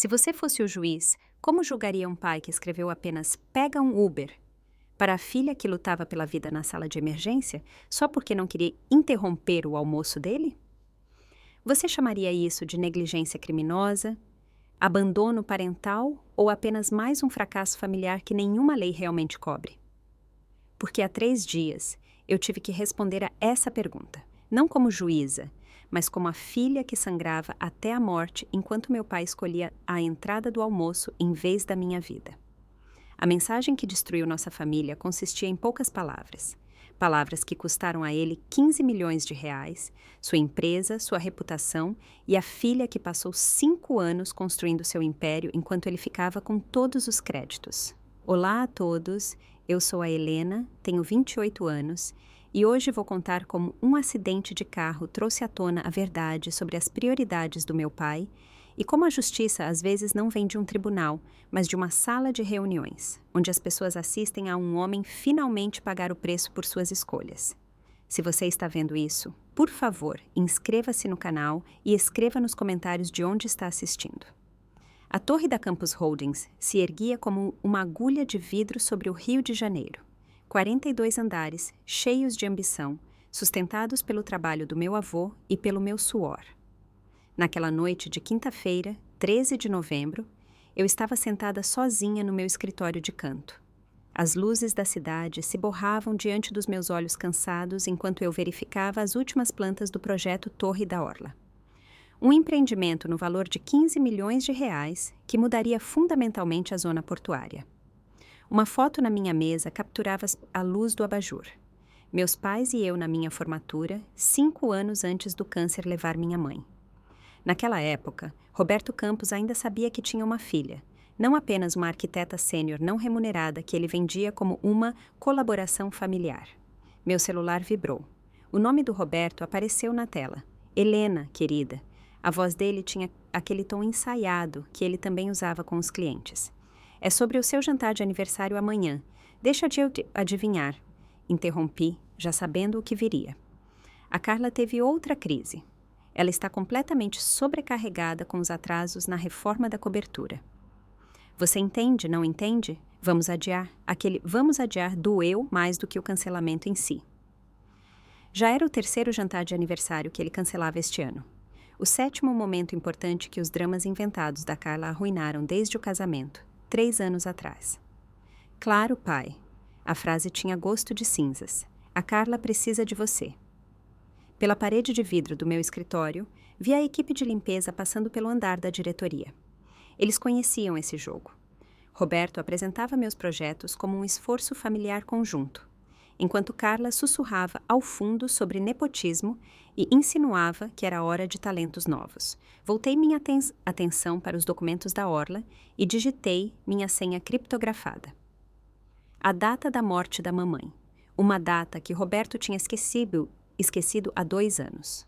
Se você fosse o juiz, como julgaria um pai que escreveu apenas "pega um Uber" para a filha que lutava pela vida na sala de emergência só porque não queria interromper o almoço dele? Você chamaria isso de negligência criminosa, abandono parental ou apenas mais um fracasso familiar que nenhuma lei realmente cobre? Porque há 3 dias eu tive que responder a essa pergunta, não como juíza, mas como a filha que sangrava até a morte enquanto meu pai escolhia a entrada do almoço em vez da minha vida. A mensagem que destruiu nossa família consistia em poucas palavras. Palavras que custaram a ele 15 milhões de reais, sua empresa, sua reputação e a filha que passou 5 anos construindo seu império enquanto ele ficava com todos os créditos. Olá a todos, eu sou a Helena, tenho 28 anos e hoje vou contar como um acidente de carro trouxe à tona a verdade sobre as prioridades do meu pai e como a justiça às vezes não vem de um tribunal, mas de uma sala de reuniões, onde as pessoas assistem a um homem finalmente pagar o preço por suas escolhas. Se você está vendo isso, por favor, inscreva-se no canal e escreva nos comentários de onde está assistindo. A torre da Campus Holdings se erguia como uma agulha de vidro sobre o Rio de Janeiro. 42 andares, cheios de ambição, sustentados pelo trabalho do meu avô e pelo meu suor. Naquela noite de quinta-feira, 13 de novembro, eu estava sentada sozinha no meu escritório de canto. As luzes da cidade se borravam diante dos meus olhos cansados enquanto eu verificava as últimas plantas do projeto Torre da Orla. Um empreendimento no valor de 15 milhões de reais que mudaria fundamentalmente a zona portuária. Uma foto na minha mesa capturava a luz do abajur. Meus pais e eu na minha formatura, 5 anos antes do câncer levar minha mãe. Naquela época, Roberto Campos ainda sabia que tinha uma filha, não apenas uma arquiteta sênior não remunerada que ele vendia como uma colaboração familiar. Meu celular vibrou. O nome do Roberto apareceu na tela. Helena, querida. A voz dele tinha aquele tom ensaiado que ele também usava com os clientes. É sobre o seu jantar de aniversário amanhã. Deixa de eu adivinhar. Interrompi, já sabendo o que viria. A Carla teve outra crise. Ela está completamente sobrecarregada com os atrasos na reforma da cobertura. Você entende, não entende? Vamos adiar. Aquele vamos adiar doeu mais do que o cancelamento em si. Já era o 3º jantar de aniversário que ele cancelava este ano. O 7º momento importante que os dramas inventados da Carla arruinaram desde o casamento, 3 anos atrás. Claro, pai. A frase tinha gosto de cinzas. A Carla precisa de você. Pela parede de vidro do meu escritório, vi a equipe de limpeza passando pelo andar da diretoria. Eles conheciam esse jogo. Roberto apresentava meus projetos como um esforço familiar conjunto, enquanto Carla sussurrava ao fundo sobre nepotismo e insinuava que era hora de talentos novos. Voltei minha atenção para os documentos da Orla e digitei minha senha criptografada. A data da morte da mamãe, uma data que Roberto tinha esquecido há 2 anos.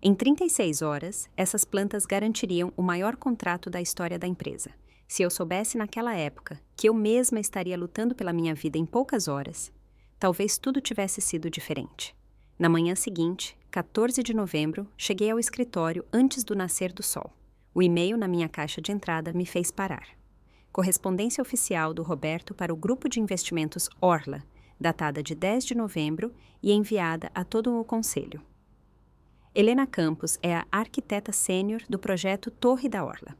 Em 36 horas, essas plantas garantiriam o maior contrato da história da empresa. Se eu soubesse naquela época que eu mesma estaria lutando pela minha vida em poucas horas, talvez tudo tivesse sido diferente. Na manhã seguinte, 14 de novembro, cheguei ao escritório antes do nascer do sol. O e-mail na minha caixa de entrada me fez parar. Correspondência oficial do Roberto para o grupo de investimentos Orla, datada de 10 de novembro e enviada a todo o conselho. Helena Campos é a arquiteta sênior do projeto Torre da Orla.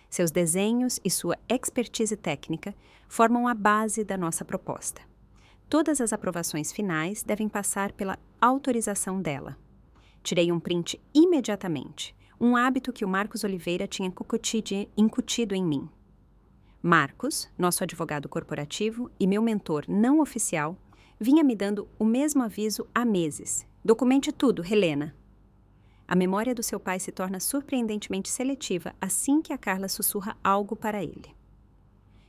Seus desenhos e sua expertise técnica formam a base da nossa proposta. Todas as aprovações finais devem passar pela autorização dela. Tirei um print imediatamente, um hábito que o Marcos Oliveira tinha incutido em mim. Marcos, nosso advogado corporativo e meu mentor não oficial, vinha me dando o mesmo aviso há meses. Documente tudo, Helena. A memória do seu pai se torna surpreendentemente seletiva assim que a Carla sussurra algo para ele.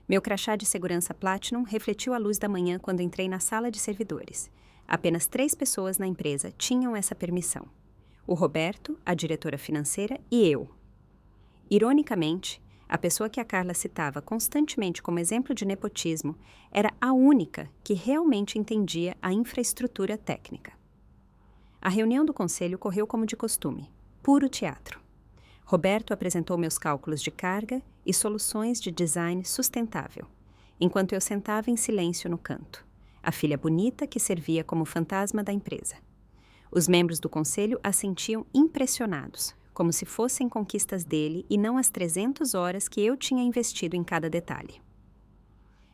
Meu crachá de segurança Platinum refletiu a luz da manhã quando entrei na sala de servidores. Apenas 3 pessoas na empresa tinham essa permissão. O Roberto, a diretora financeira e eu. Ironicamente, a pessoa que a Carla citava constantemente como exemplo de nepotismo era a única que realmente entendia a infraestrutura técnica. A reunião do conselho correu como de costume, puro teatro. Roberto apresentou meus cálculos de carga e soluções de design sustentável, enquanto eu sentava em silêncio no canto, a filha bonita que servia como fantasma da empresa. Os membros do conselho assentiam impressionados, como se fossem conquistas dele e não as 300 horas que eu tinha investido em cada detalhe.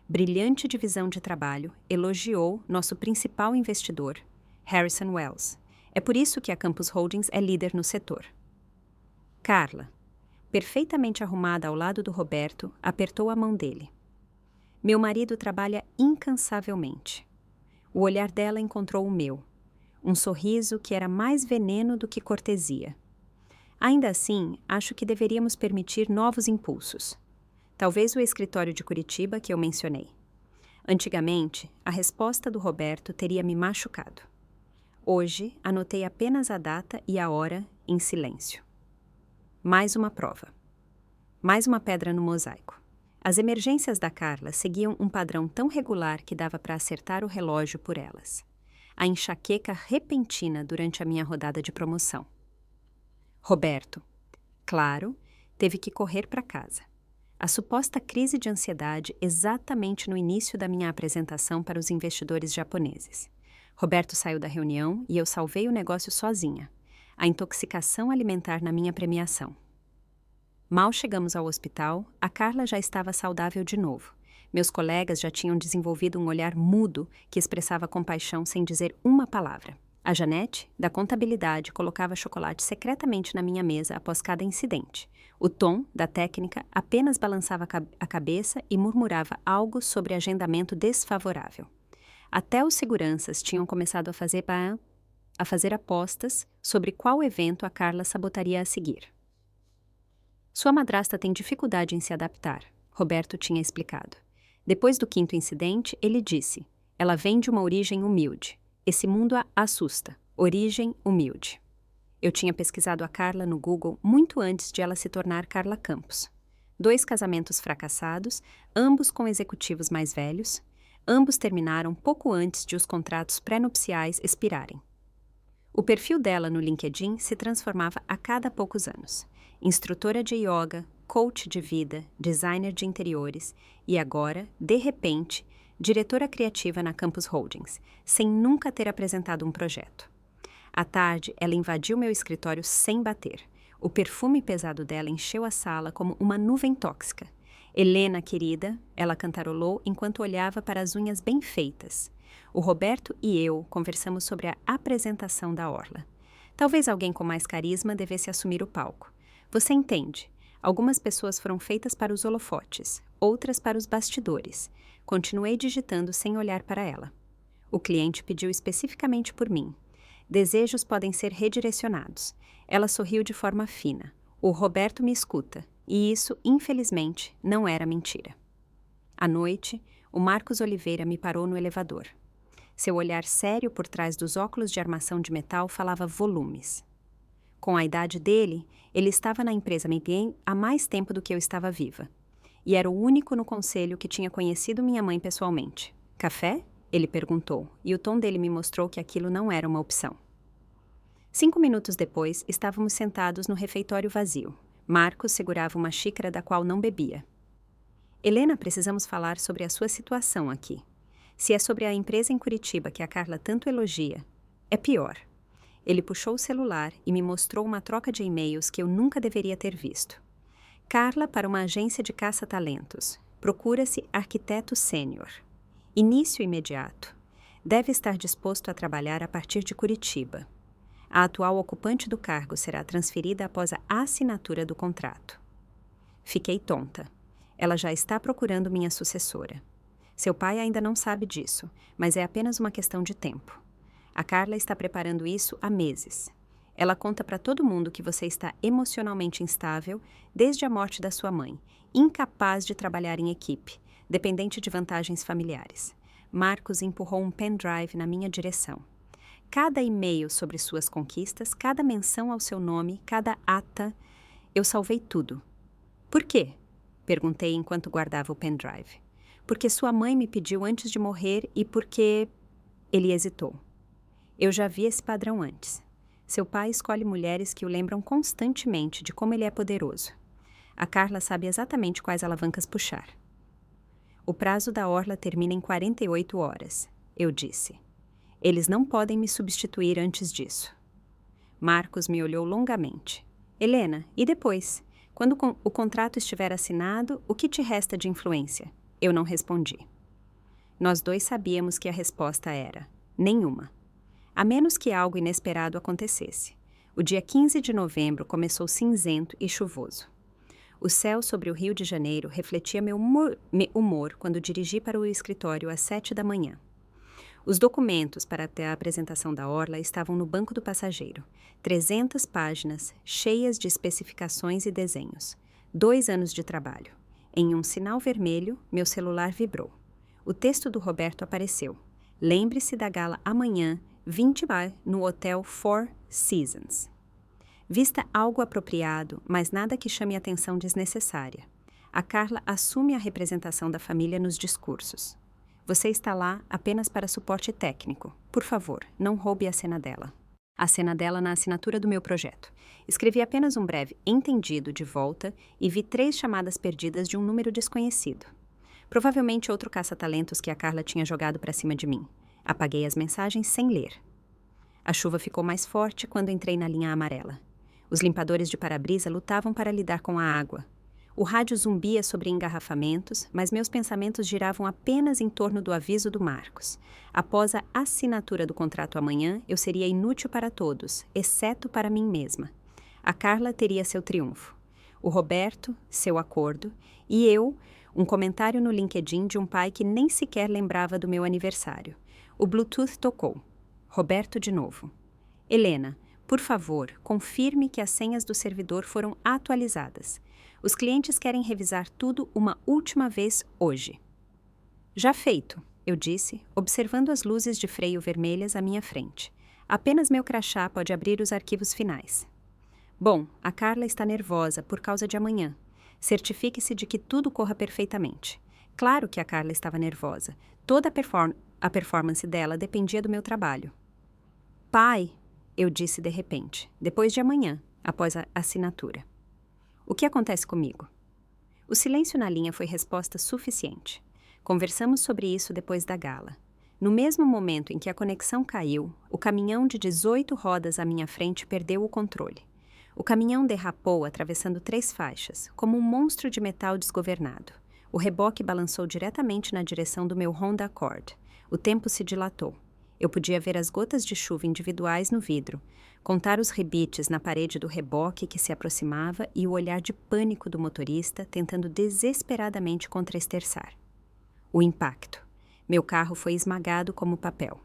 Brilhante divisão de trabalho elogiou nosso principal investidor, Harrison Wells. É por isso que a Campus Holdings é líder no setor. Carla, perfeitamente arrumada ao lado do Roberto, apertou a mão dele. Meu marido trabalha incansavelmente. O olhar dela encontrou o meu, um sorriso que era mais veneno do que cortesia. Ainda assim, acho que deveríamos permitir novos impulsos. Talvez o escritório de Curitiba que eu mencionei. Antigamente, a resposta do Roberto teria me machucado. Hoje, anotei apenas a data e a hora em silêncio. Mais uma prova. Mais uma pedra no mosaico. As emergências da Carla seguiam um padrão tão regular que dava para acertar o relógio por elas. A enxaqueca repentina durante a minha rodada de promoção. Roberto, claro, teve que correr para casa. A suposta crise de ansiedade exatamente no início da minha apresentação para os investidores japoneses. Roberto saiu da reunião e eu salvei o negócio sozinha. A intoxicação alimentar na minha premiação. Mal chegamos ao hospital, a Carla já estava saudável de novo. Meus colegas já tinham desenvolvido um olhar mudo que expressava compaixão sem dizer uma palavra. A Janete, da contabilidade, colocava chocolate secretamente na minha mesa após cada incidente. O Tom, da técnica, apenas balançava a cabeça e murmurava algo sobre agendamento desfavorável. Até os seguranças tinham começado a fazer apostas sobre qual evento a Carla sabotaria a seguir. Sua madrasta tem dificuldade em se adaptar, Roberto tinha explicado. Depois do quinto incidente, ele disse: ela vem de uma origem humilde. Esse mundo a assusta. Origem humilde. Eu tinha pesquisado a Carla no Google muito antes de ela se tornar Carla Campos. 2 casamentos fracassados, ambos com executivos mais velhos. Ambos terminaram pouco antes de os contratos pré-nupciais expirarem. O perfil dela no LinkedIn se transformava a cada poucos anos. Instrutora de yoga, coach de vida, designer de interiores e agora, de repente, diretora criativa na Campus Holdings, sem nunca ter apresentado um projeto. À tarde, ela invadiu meu escritório sem bater. O perfume pesado dela encheu a sala como uma nuvem tóxica. Helena, querida, ela cantarolou enquanto olhava para as unhas bem feitas. O Roberto e eu conversamos sobre a apresentação da orla. Talvez alguém com mais carisma devesse assumir o palco. Você entende? Algumas pessoas foram feitas para os holofotes, outras para os bastidores. Continuei digitando sem olhar para ela. O cliente pediu especificamente por mim. Desejos podem ser redirecionados. Ela sorriu de forma fina. O Roberto me escuta, e isso, infelizmente, não era mentira. À noite, o Marcos Oliveira me parou no elevador. Seu olhar sério por trás dos óculos de armação de metal falava volumes. Com a idade dele, ele estava na empresa Miguel há mais tempo do que eu estava viva. E era o único no conselho que tinha conhecido minha mãe pessoalmente. Café? Ele perguntou, e o tom dele me mostrou que aquilo não era uma opção. 5 minutos depois, estávamos sentados no refeitório vazio. Marcos segurava uma xícara da qual não bebia. Helena, precisamos falar sobre a sua situação aqui. Se é sobre a empresa em Curitiba que a Carla tanto elogia, é pior. Ele puxou o celular e me mostrou uma troca de e-mails que eu nunca deveria ter visto. Carla para uma agência de caça-talentos. Procura-se arquiteto sênior. Início imediato. Deve estar disposto a trabalhar a partir de Curitiba. A atual ocupante do cargo será transferida após a assinatura do contrato. Fiquei tonta. Ela já está procurando minha sucessora. Seu pai ainda não sabe disso, mas é apenas uma questão de tempo. A Carla está preparando isso há meses. Ela conta para todo mundo que você está emocionalmente instável desde a morte da sua mãe, incapaz de trabalhar em equipe, dependente de vantagens familiares. Marcos empurrou um pendrive na minha direção. Cada e-mail sobre suas conquistas, cada menção ao seu nome, cada ata, eu salvei tudo. Por quê? Perguntei enquanto guardava o pendrive. Porque sua mãe me pediu antes de morrer e porque... Ele hesitou. Eu já vi esse padrão antes. Seu pai escolhe mulheres que o lembram constantemente de como ele é poderoso. A Carla sabe exatamente quais alavancas puxar. O prazo da orla termina em 48 horas, eu disse. Eles não podem me substituir antes disso. Marcos me olhou longamente. Helena, e depois? Quando o contrato estiver assinado, o que te resta de influência? Eu não respondi. Nós dois sabíamos que a resposta era nenhuma. A menos que algo inesperado acontecesse. O dia 15 de novembro começou cinzento e chuvoso. O céu sobre o Rio de Janeiro refletia meu humor quando dirigi para o escritório às 7 da manhã. Os documentos para a apresentação da orla estavam no banco do passageiro. 300 páginas, cheias de especificações e desenhos. 2 anos de trabalho. Em um sinal vermelho, meu celular vibrou. O texto do Roberto apareceu. Lembre-se da gala amanhã, 20 bar, no Hotel Four Seasons. Vista algo apropriado, mas nada que chame atenção desnecessária. A Carla assume a representação da família nos discursos. Você está lá apenas para suporte técnico. Por favor, não roube a cena dela. A cena dela na assinatura do meu projeto. Escrevi apenas um breve entendido de volta e vi 3 chamadas perdidas de um número desconhecido. Provavelmente outro caça-talentos que a Carla tinha jogado para cima de mim. Apaguei as mensagens sem ler. A chuva ficou mais forte quando entrei na linha amarela. Os limpadores de para-brisa lutavam para lidar com a água. O rádio zumbia sobre engarrafamentos, mas meus pensamentos giravam apenas em torno do aviso do Marcos. Após a assinatura do contrato amanhã, eu seria inútil para todos, exceto para mim mesma. A Carla teria seu triunfo. O Roberto, seu acordo, e eu, um comentário no LinkedIn de um pai que nem sequer lembrava do meu aniversário. O Bluetooth tocou. Roberto de novo. Helena, por favor, confirme que as senhas do servidor foram atualizadas. Os clientes querem revisar tudo uma última vez hoje. Já feito, eu disse, observando as luzes de freio vermelhas à minha frente. Apenas meu crachá pode abrir os arquivos finais. Bom, a Carla está nervosa por causa de amanhã. Certifique-se de que tudo corra perfeitamente. Claro que a Carla estava nervosa. Toda a performance dela dependia do meu trabalho. Pai, eu disse de repente, depois de amanhã, após a assinatura. O que acontece comigo? O silêncio na linha foi resposta suficiente. Conversamos sobre isso depois da gala. No mesmo momento em que a conexão caiu, o caminhão de 18 rodas à minha frente perdeu o controle. O caminhão derrapou atravessando 3 faixas, como um monstro de metal desgovernado. O reboque balançou diretamente na direção do meu Honda Accord. O tempo se dilatou. Eu podia ver as gotas de chuva individuais no vidro, contar os rebites na parede do reboque que se aproximava e o olhar de pânico do motorista tentando desesperadamente contra-esterçar. O impacto. Meu carro foi esmagado como papel.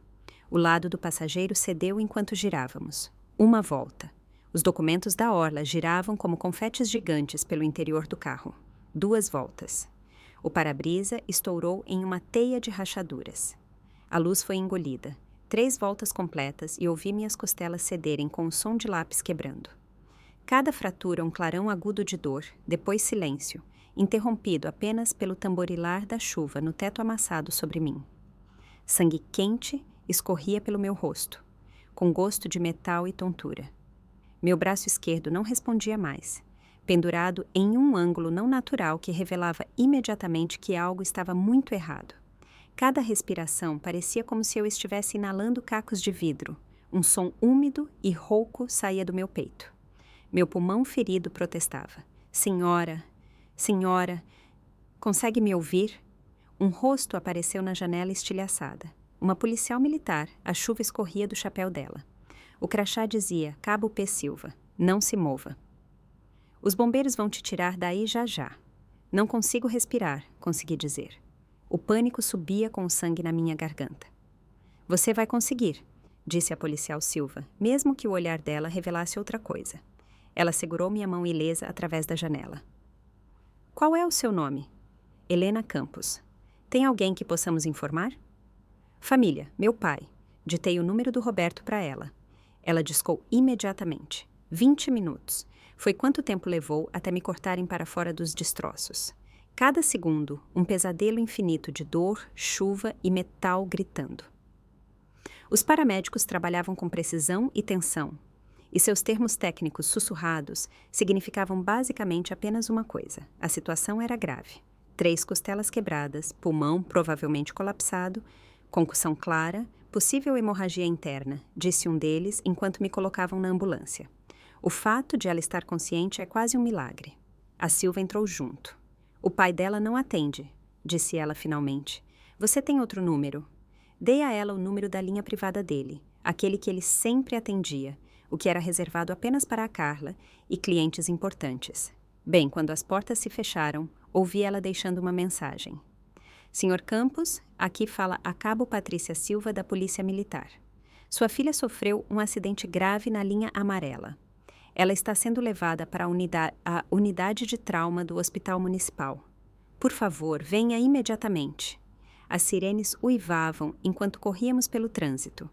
O lado do passageiro cedeu enquanto girávamos. Uma volta. Os documentos da orla giravam como confetes gigantes pelo interior do carro. 2 voltas. O para-brisa estourou em uma teia de rachaduras. A luz foi engolida. 3 voltas completas e ouvi minhas costelas cederem com o som de lápis quebrando. Cada fratura um clarão agudo de dor, depois silêncio, interrompido apenas pelo tamborilar da chuva no teto amassado sobre mim. Sangue quente escorria pelo meu rosto, com gosto de metal e tontura. Meu braço esquerdo não respondia mais, pendurado em um ângulo não natural que revelava imediatamente que algo estava muito errado. Cada respiração parecia como se eu estivesse inalando cacos de vidro. Um som úmido e rouco saía do meu peito. Meu pulmão ferido protestava. Senhora, senhora, consegue me ouvir? Um rosto apareceu na janela estilhaçada. Uma policial militar, a chuva escorria do chapéu dela. O crachá dizia, Cabo P. Silva, não se mova. Os bombeiros vão te tirar daí já já. Não consigo respirar, consegui dizer. O pânico subia com o sangue na minha garganta. Você vai conseguir, disse a policial Silva, mesmo que o olhar dela revelasse outra coisa. Ela segurou minha mão ilesa através da janela. Qual é o seu nome? Helena Campos. Tem alguém que possamos informar? Família, meu pai. Ditei o número do Roberto para ela. Ela discou imediatamente. 20 minutos. Foi quanto tempo levou até me cortarem para fora dos destroços. Cada segundo, um pesadelo infinito de dor, chuva e metal gritando. Os paramédicos trabalhavam com precisão e tensão. E seus termos técnicos sussurrados significavam basicamente apenas uma coisa: a situação era grave. 3 costelas quebradas, pulmão provavelmente colapsado, concussão clara, possível hemorragia interna, disse um deles enquanto me colocavam na ambulância. O fato de ela estar consciente é quase um milagre. A Silva entrou junto. O pai dela não atende, disse ela finalmente. Você tem outro número? Dei a ela o número da linha privada dele, aquele que ele sempre atendia, o que era reservado apenas para a Carla e clientes importantes. Bem, quando as portas se fecharam, ouvi ela deixando uma mensagem. Senhor Campos, aqui fala a Cabo Patrícia Silva da Polícia Militar. Sua filha sofreu um acidente grave na linha amarela. Ela está sendo levada para a unidade de trauma do Hospital Municipal. Por favor, venha imediatamente. As sirenes uivavam enquanto corríamos pelo trânsito.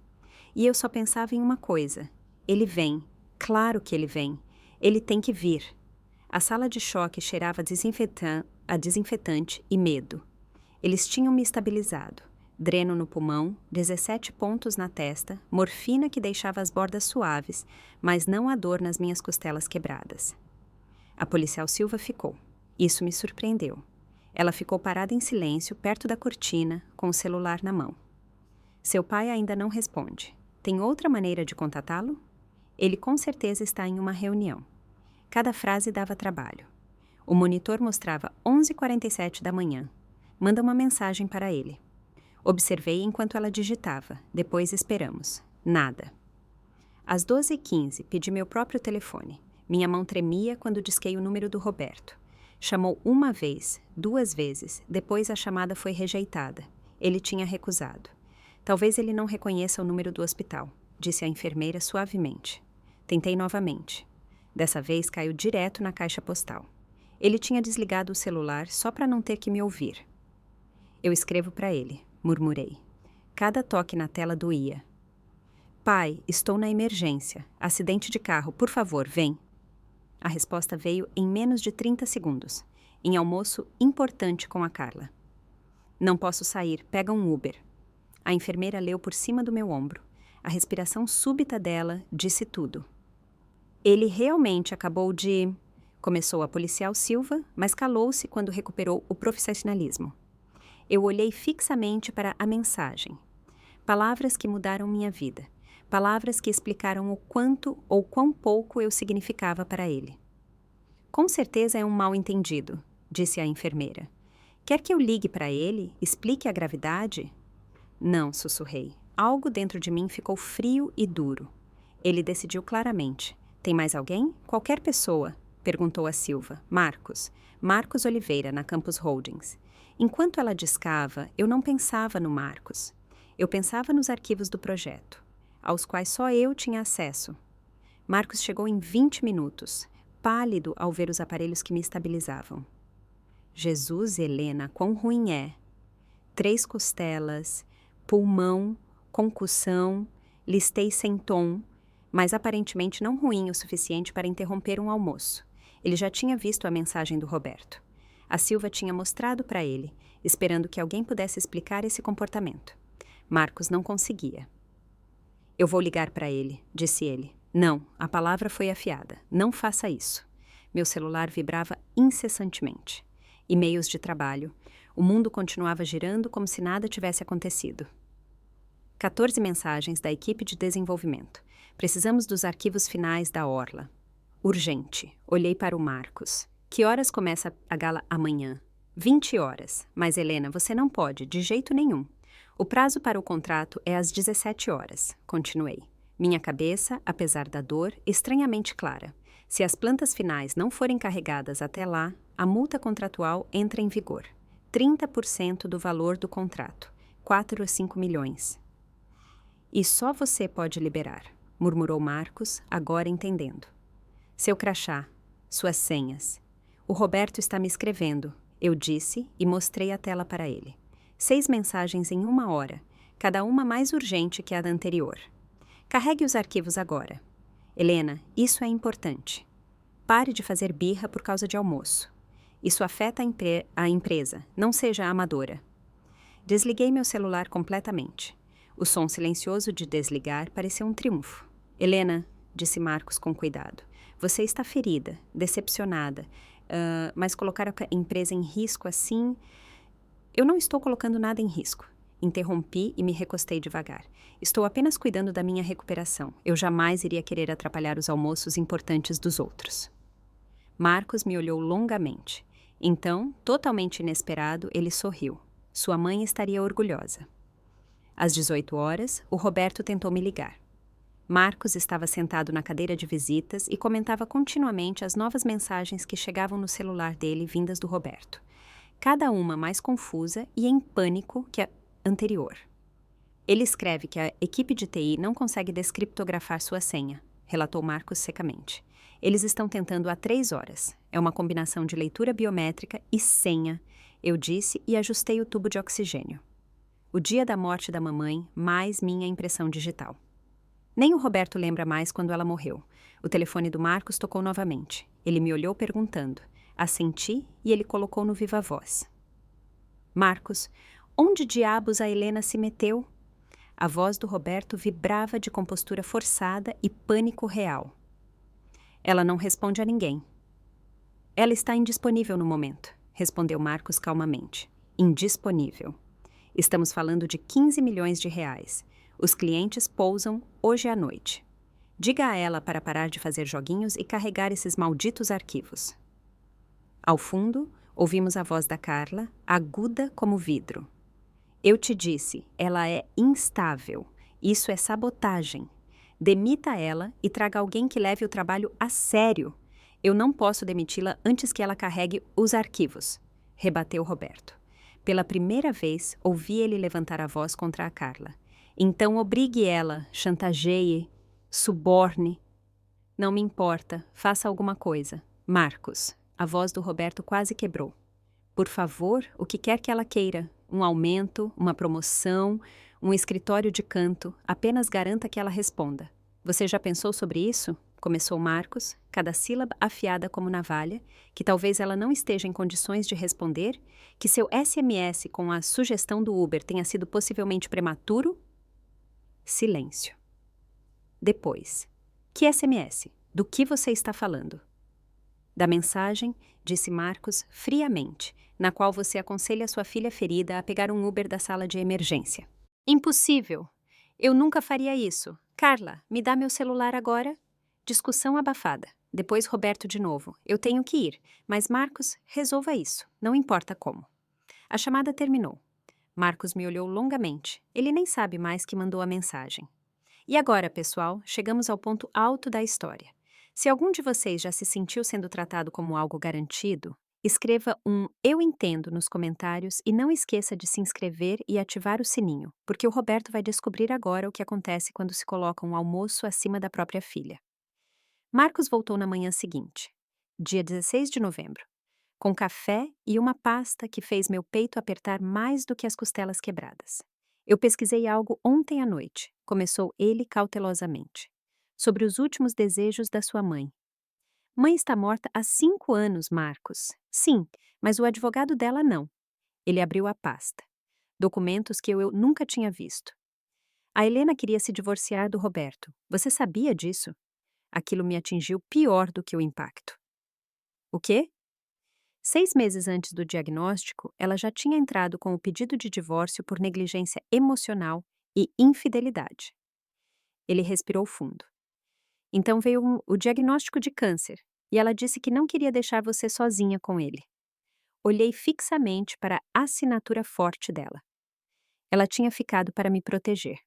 E eu só pensava em uma coisa. Ele vem. Claro que ele vem. Ele tem que vir. A sala de choque cheirava a desinfetante e medo. Eles tinham me estabilizado. Dreno no pulmão, 17 pontos na testa, morfina que deixava as bordas suaves, mas não a dor nas minhas costelas quebradas. A policial Silva ficou. Isso me surpreendeu. Ela ficou parada em silêncio, perto da cortina, com o celular na mão. Seu pai ainda não responde. Tem outra maneira de contatá-lo? Ele com certeza está em uma reunião. Cada frase dava trabalho. O monitor mostrava 11h47 da manhã. Manda uma mensagem para ele. Observei enquanto ela digitava. Depois esperamos. Nada. Às 12h15, pedi meu próprio telefone. Minha mão tremia quando disquei o número do Roberto. Chamou uma vez, 2 vezes. Depois a chamada foi rejeitada. Ele tinha recusado. Talvez ele não reconheça o número do hospital, disse a enfermeira suavemente. Tentei novamente. Dessa vez caiu direto na caixa postal. Ele tinha desligado o celular só para não ter que me ouvir. Eu escrevo para ele, murmurei. Cada toque na tela doía. Pai, estou na emergência. Acidente de carro, por favor, vem. A resposta veio em menos de 30 segundos, em almoço importante com a Carla. Não posso sair, pega um Uber. A enfermeira leu por cima do meu ombro. A respiração súbita dela disse tudo. Ele realmente acabou de... Começou a policial Silva, mas calou-se quando recuperou o profissionalismo. Eu olhei fixamente para a mensagem. Palavras que mudaram minha vida. Palavras que explicaram o quanto ou quão pouco eu significava para ele. Com certeza é um mal-entendido, disse a enfermeira. Quer que eu ligue para ele? Explique a gravidade? Não, sussurrei. Algo dentro de mim ficou frio e duro. Ele decidiu claramente. Tem mais alguém? Qualquer pessoa, perguntou a Silva. Marcos. Marcos Oliveira, na Campos Holdings. Enquanto ela discava, eu não pensava no Marcos. Eu pensava nos arquivos do projeto, aos quais só eu tinha acesso. Marcos chegou em 20 minutos, pálido ao ver os aparelhos que me estabilizavam. Jesus, Helena, quão ruim é. 3 costelas, pulmão, concussão, listei sem tom, mas aparentemente não ruim o suficiente para interromper um almoço. Ele já tinha visto a mensagem do Roberto. A Silva tinha mostrado para ele, esperando que alguém pudesse explicar esse comportamento. Marcos não conseguia. Eu vou ligar para ele, disse ele. Não, a palavra foi afiada. Não faça isso. Meu celular vibrava incessantemente. E-mails de trabalho. O mundo continuava girando como se nada tivesse acontecido. 14 mensagens da equipe de desenvolvimento. Precisamos dos arquivos finais da Orla. Urgente. Olhei para o Marcos. Que horas começa a gala amanhã? 20 horas. Mas, Helena, você não pode, de jeito nenhum. O prazo para o contrato é às 17 horas. Continuei. Minha cabeça, apesar da dor, estranhamente clara. Se as plantas finais não forem carregadas até lá, a multa contratual entra em vigor. 30% do valor do contrato. 4 a 5 milhões. E só você pode liberar, murmurou Marcos, agora entendendo. Seu crachá, suas senhas. O Roberto está me escrevendo, eu disse e mostrei a tela para ele. 6 mensagens em 1 hora, cada uma mais urgente que a da anterior. Carregue os arquivos agora. Helena, isso é importante. Pare de fazer birra por causa de almoço. Isso afeta a empresa, não seja amadora. Desliguei meu celular completamente. O som silencioso de desligar pareceu um triunfo. Helena, disse Marcos com cuidado. Você está ferida, decepcionada, mas colocar a empresa em risco assim... Eu não estou colocando nada em risco. Interrompi e me recostei devagar. Estou apenas cuidando da minha recuperação. Eu jamais iria querer atrapalhar os almoços importantes dos outros. Marcos me olhou longamente. Então, totalmente inesperado, ele sorriu. Sua mãe estaria orgulhosa. Às 18 horas, o Roberto tentou me ligar. Marcos estava sentado na cadeira de visitas e comentava continuamente as novas mensagens que chegavam no celular dele vindas do Roberto. Cada uma mais confusa e em pânico que a anterior. Ele escreve que a equipe de TI não consegue descriptografar sua senha, relatou Marcos secamente. Eles estão tentando há 3 horas. É uma combinação de leitura biométrica e senha, eu disse e ajustei o tubo de oxigênio. O dia da morte da mamãe, mais minha impressão digital. Nem o Roberto lembra mais quando ela morreu. O telefone do Marcos tocou novamente. Ele me olhou perguntando. Assenti e ele colocou no viva voz. Marcos, onde diabos a Helena se meteu? A voz do Roberto vibrava de compostura forçada e pânico real. Ela não responde a ninguém. Ela está indisponível no momento, respondeu Marcos calmamente. Indisponível. Estamos falando de 15 milhões de reais. Os clientes pousam hoje à noite. Diga a ela para parar de fazer joguinhos e carregar esses malditos arquivos. Ao fundo, ouvimos a voz da Carla, aguda como vidro. Eu te disse, ela é instável. Isso é sabotagem. Demita ela e traga alguém que leve o trabalho a sério. Eu não posso demiti-la antes que ela carregue os arquivos, rebateu Roberto. Pela primeira vez, ouvi ele levantar a voz contra a Carla. Então obrigue ela, chantageie, suborne. Não me importa, faça alguma coisa. Marcos, a voz do Roberto quase quebrou. Por favor, o que quer que ela queira, um aumento, uma promoção, um escritório de canto, apenas garanta que ela responda. Você já pensou sobre isso? Começou Marcos, cada sílaba afiada como navalha, que talvez ela não esteja em condições de responder, que seu SMS com a sugestão do Uber tenha sido possivelmente prematuro? Silêncio. Depois. Que SMS? Do que você está falando? Da mensagem, disse Marcos friamente, na qual você aconselha sua filha ferida a pegar um Uber da sala de emergência. Impossível! Eu nunca faria isso. Carla, me dá meu celular agora? Discussão abafada. Depois Roberto de novo. Eu tenho que ir, mas Marcos, resolva isso. Não importa como. A chamada terminou. Marcos me olhou longamente. Ele nem sabe mais que mandou a mensagem. E agora, pessoal, chegamos ao ponto alto da história. Se algum de vocês já se sentiu sendo tratado como algo garantido, escreva um "Eu entendo" nos comentários e não esqueça de se inscrever e ativar o sininho, porque o Roberto vai descobrir agora o que acontece quando se coloca um almoço acima da própria filha. Marcos voltou na manhã seguinte, dia 16 de novembro, com café e uma pasta que fez meu peito apertar mais do que as costelas quebradas. Eu pesquisei algo ontem à noite, começou ele cautelosamente, sobre os últimos desejos da sua mãe. Mãe está morta há 5 anos, Marcos. Sim, mas o advogado dela não. Ele abriu a pasta. Documentos que eu nunca tinha visto. A Helena queria se divorciar do Roberto. Você sabia disso? Aquilo me atingiu pior do que o impacto. O quê? 6 meses antes do diagnóstico, ela já tinha entrado com o pedido de divórcio por negligência emocional e infidelidade. Ele respirou fundo. Então veio o diagnóstico de câncer, e ela disse que não queria deixar você sozinha com ele. Olhei fixamente para a assinatura forte dela. Ela tinha ficado para me proteger.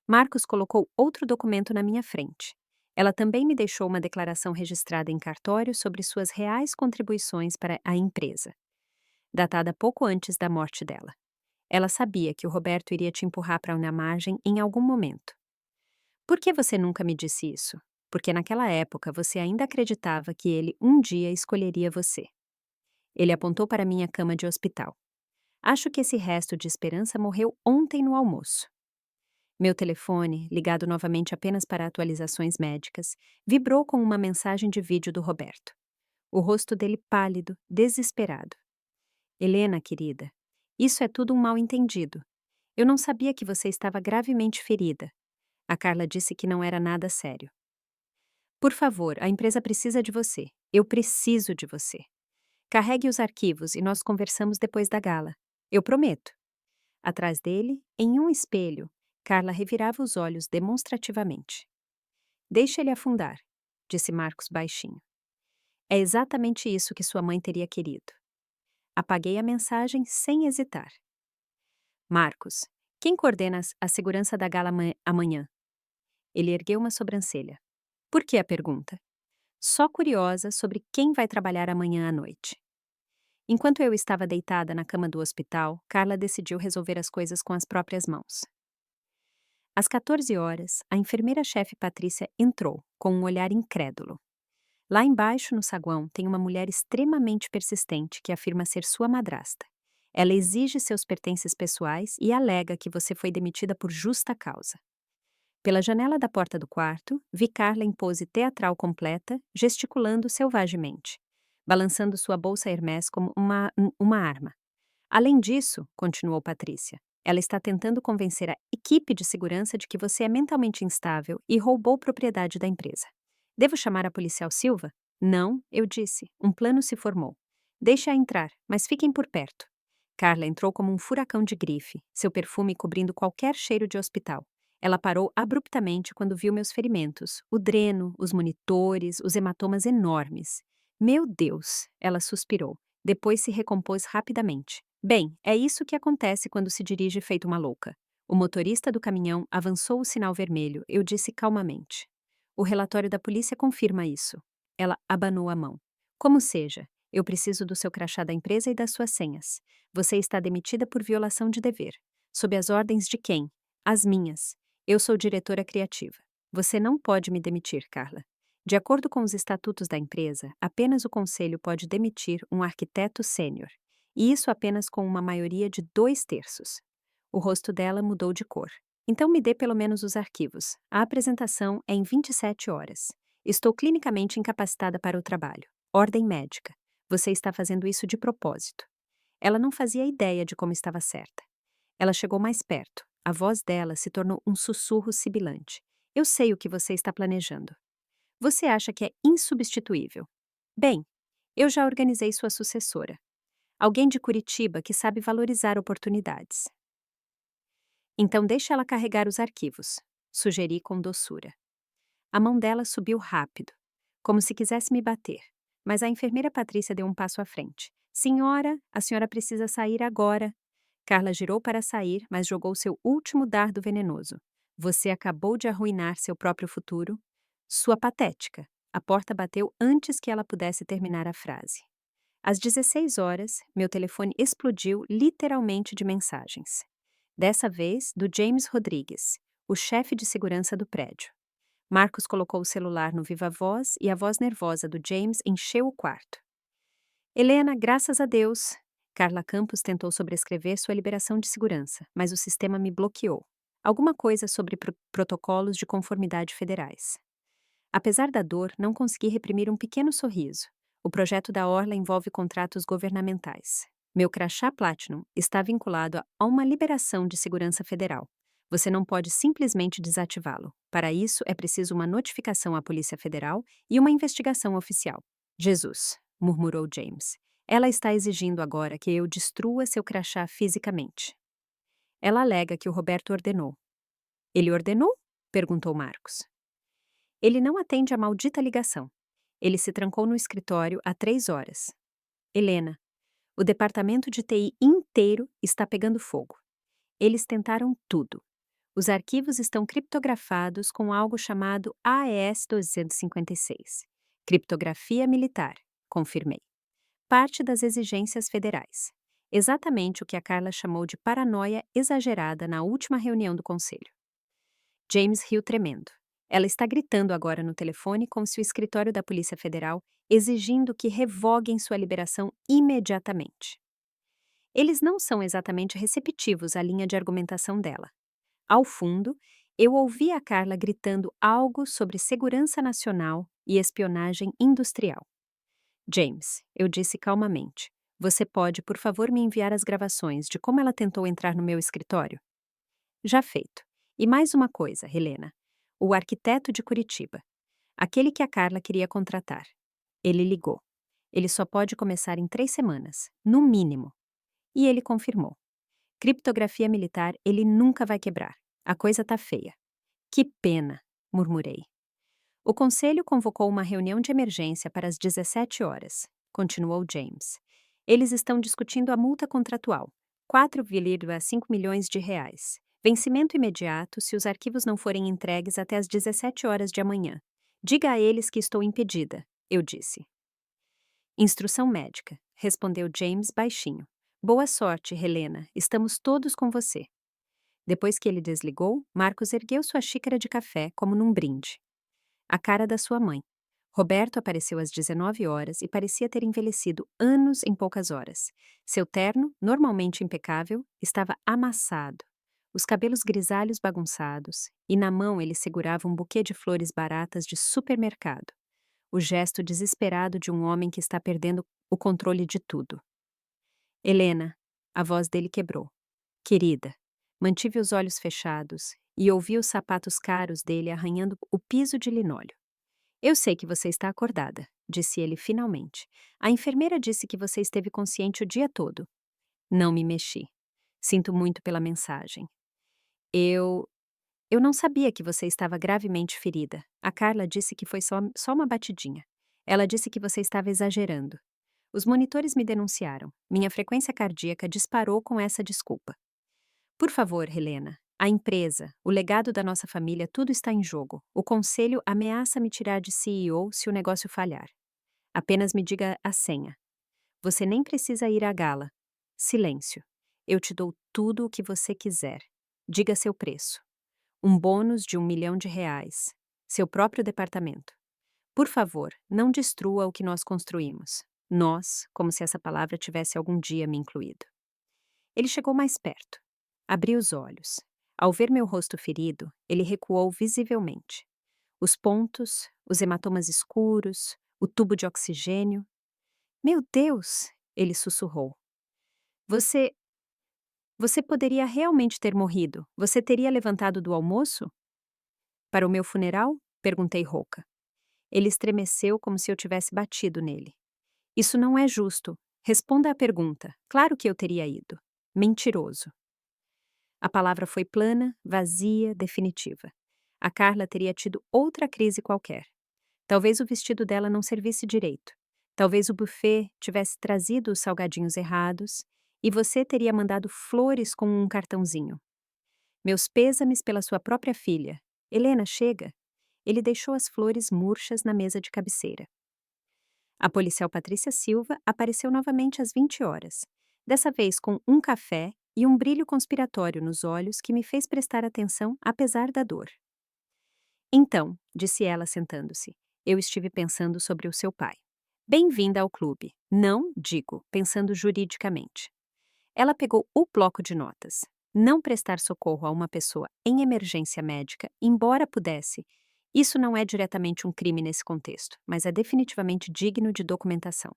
Marcos colocou outro documento na minha frente. Ela também me deixou uma declaração registrada em cartório sobre suas reais contribuições para a empresa, datada pouco antes da morte dela. Ela sabia que o Roberto iria te empurrar para uma margem em algum momento. Por que você nunca me disse isso? Porque naquela época você ainda acreditava que ele um dia escolheria você. Ele apontou para minha cama de hospital. Acho que esse resto de esperança morreu ontem no almoço. Meu telefone, ligado novamente apenas para atualizações médicas, vibrou com uma mensagem de vídeo do Roberto. O rosto dele pálido, desesperado. Helena, querida, isso é tudo um mal-entendido. Eu não sabia que você estava gravemente ferida. A Carla disse que não era nada sério. Por favor, a empresa precisa de você. Eu preciso de você. Carregue os arquivos e nós conversamos depois da gala. Eu prometo. Atrás dele, em um espelho, Carla revirava os olhos demonstrativamente. Deixe ele afundar, disse Marcos baixinho. É exatamente isso que sua mãe teria querido. Apaguei a mensagem sem hesitar. Marcos, quem coordena a segurança da gala amanhã? Ele ergueu uma sobrancelha. Por que a pergunta? Só curiosa sobre quem vai trabalhar amanhã à noite. Enquanto eu estava deitada na cama do hospital, Carla decidiu resolver as coisas com as próprias mãos. Às 14 horas, a enfermeira-chefe Patrícia entrou, com um olhar incrédulo. Lá embaixo, no saguão, tem uma mulher extremamente persistente que afirma ser sua madrasta. Ela exige seus pertences pessoais e alega que você foi demitida por justa causa. Pela janela da porta do quarto, vi Carla em pose teatral completa, gesticulando selvagemente, balançando sua bolsa Hermès como uma arma. Além disso, continuou Patrícia, ela está tentando convencer a equipe de segurança de que você é mentalmente instável e roubou propriedade da empresa. Devo chamar a policial Silva? Não, eu disse. Um plano se formou. Deixe-a entrar, mas fiquem por perto. Carla entrou como um furacão de grife, seu perfume cobrindo qualquer cheiro de hospital. Ela parou abruptamente quando viu meus ferimentos, o dreno, os monitores, os hematomas enormes. Meu Deus! Ela suspirou. Depois se recompôs rapidamente. Bem, é isso que acontece quando se dirige feito uma louca. O motorista do caminhão avançou o sinal vermelho, eu disse calmamente. O relatório da polícia confirma isso. Ela abanou a mão. Como seja, eu preciso do seu crachá da empresa e das suas senhas. Você está demitida por violação de dever. Sob as ordens de quem? As minhas. Eu sou diretora criativa. Você não pode me demitir, Carla. De acordo com os estatutos da empresa, apenas o conselho pode demitir um arquiteto sênior. E isso apenas com uma maioria de 2/3. O rosto dela mudou de cor. Então me dê pelo menos os arquivos. A apresentação é em 27 horas. Estou clinicamente incapacitada para o trabalho. Ordem médica. Você está fazendo isso de propósito. Ela não fazia ideia de como estava certa. Ela chegou mais perto. A voz dela se tornou um sussurro sibilante. Eu sei o que você está planejando. Você acha que é insubstituível. Bem, eu já organizei sua sucessora. Alguém de Curitiba que sabe valorizar oportunidades. Então deixe ela carregar os arquivos, sugeri com doçura. A mão dela subiu rápido, como se quisesse me bater, mas a enfermeira Patrícia deu um passo à frente. Senhora, a senhora precisa sair agora. Carla girou para sair, mas jogou seu último dardo venenoso. Você acabou de arruinar seu próprio futuro. Sua patética. A porta bateu antes que ela pudesse terminar a frase. Às 16 horas, meu telefone explodiu literalmente de mensagens. Dessa vez, do James Rodrigues, o chefe de segurança do prédio. Marcos colocou o celular no viva-voz e a voz nervosa do James encheu o quarto. Helena, graças a Deus. Carla Campos tentou sobrescrever sua liberação de segurança, mas o sistema me bloqueou. Alguma coisa sobre protocolos de conformidade federais. Apesar da dor, não consegui reprimir um pequeno sorriso. O projeto da Orla envolve contratos governamentais. Meu crachá Platinum está vinculado a uma liberação de segurança federal. Você não pode simplesmente desativá-lo. Para isso, é preciso uma notificação à Polícia Federal e uma investigação oficial. Jesus, murmurou James. Ela está exigindo agora que eu destrua seu crachá fisicamente. Ela alega que o Roberto ordenou. Ele ordenou? Perguntou Marcos. Ele não atende a maldita ligação. Ele se trancou no escritório há 3 horas. Helena, o departamento de TI inteiro está pegando fogo. Eles tentaram tudo. Os arquivos estão criptografados com algo chamado AES-256. Criptografia militar, confirmei. Parte das exigências federais. Exatamente o que a Carla chamou de paranoia exagerada na última reunião do conselho. James riu tremendo. Ela está gritando agora no telefone como se o escritório da Polícia Federal exigindo que revoguem sua liberação imediatamente. Eles não são exatamente receptivos à linha de argumentação dela. Ao fundo, eu ouvi a Carla gritando algo sobre segurança nacional e espionagem industrial. James, eu disse calmamente, você pode, por favor, me enviar as gravações de como ela tentou entrar no meu escritório? Já feito. E mais uma coisa, Helena. O arquiteto de Curitiba. Aquele que a Carla queria contratar. Ele ligou. Ele só pode começar em 3 semanas, no mínimo. E ele confirmou. Criptografia militar ele nunca vai quebrar. A coisa tá feia. Que pena, murmurei. O conselho convocou uma reunião de emergência para as 17 horas, continuou James. Eles estão discutindo a multa contratual, 4,5 milhões de reais. Vencimento imediato se os arquivos não forem entregues até as 17 horas de amanhã. Diga a eles que estou impedida, eu disse. Instrução médica, respondeu James baixinho. Boa sorte, Helena, estamos todos com você. Depois que ele desligou, Marcos ergueu sua xícara de café como num brinde. A cara da sua mãe. Roberto apareceu às 19 horas e parecia ter envelhecido anos em poucas horas. Seu terno, normalmente impecável, estava amassado. Os cabelos grisalhos bagunçados, e na mão ele segurava um buquê de flores baratas de supermercado. O gesto desesperado de um homem que está perdendo o controle de tudo. Helena, a voz dele quebrou. Querida, mantive os olhos fechados e ouvi os sapatos caros dele arranhando o piso de linóleo. Eu sei que você está acordada, disse ele finalmente. A enfermeira disse que você esteve consciente o dia todo. Não me mexi. Sinto muito pela mensagem. Eu não sabia que você estava gravemente ferida. A Carla disse que foi só uma batidinha. Ela disse que você estava exagerando. Os monitores me denunciaram. Minha frequência cardíaca disparou com essa desculpa. Por favor, Helena. A empresa, o legado da nossa família, tudo está em jogo. O conselho ameaça me tirar de CEO se o negócio falhar. Apenas me diga a senha. Você nem precisa ir à gala. Silêncio. Eu te dou tudo o que você quiser. Diga seu preço. Um bônus de R$1 milhão. Seu próprio departamento. Por favor, não destrua o que nós construímos. Nós, como se essa palavra tivesse algum dia me incluído. Ele chegou mais perto. Abri os olhos. Ao ver meu rosto ferido, ele recuou visivelmente. Os pontos, os hematomas escuros, o tubo de oxigênio. Meu Deus! Ele sussurrou. Você poderia realmente ter morrido. Você teria levantado do almoço? Para o meu funeral? Perguntei rouca. Ele estremeceu como se eu tivesse batido nele. Isso não é justo. Responda à pergunta. Claro que eu teria ido. Mentiroso. A palavra foi plana, vazia, definitiva. A Carla teria tido outra crise qualquer. Talvez o vestido dela não servisse direito. Talvez o buffet tivesse trazido os salgadinhos errados e você teria mandado flores com um cartãozinho. Meus pêsames pela sua própria filha. Helena, chega. Ele deixou as flores murchas na mesa de cabeceira. A policial Patrícia Silva apareceu novamente às 20 horas, dessa vez com um café e um brilho conspiratório nos olhos que me fez prestar atenção apesar da dor. Então, disse ela sentando-se, eu estive pensando sobre o seu pai. Bem-vinda ao clube. Não, digo, pensando juridicamente. Ela pegou o bloco de notas. Não prestar socorro a uma pessoa em emergência médica, embora pudesse. Isso não é diretamente um crime nesse contexto, mas é definitivamente digno de documentação.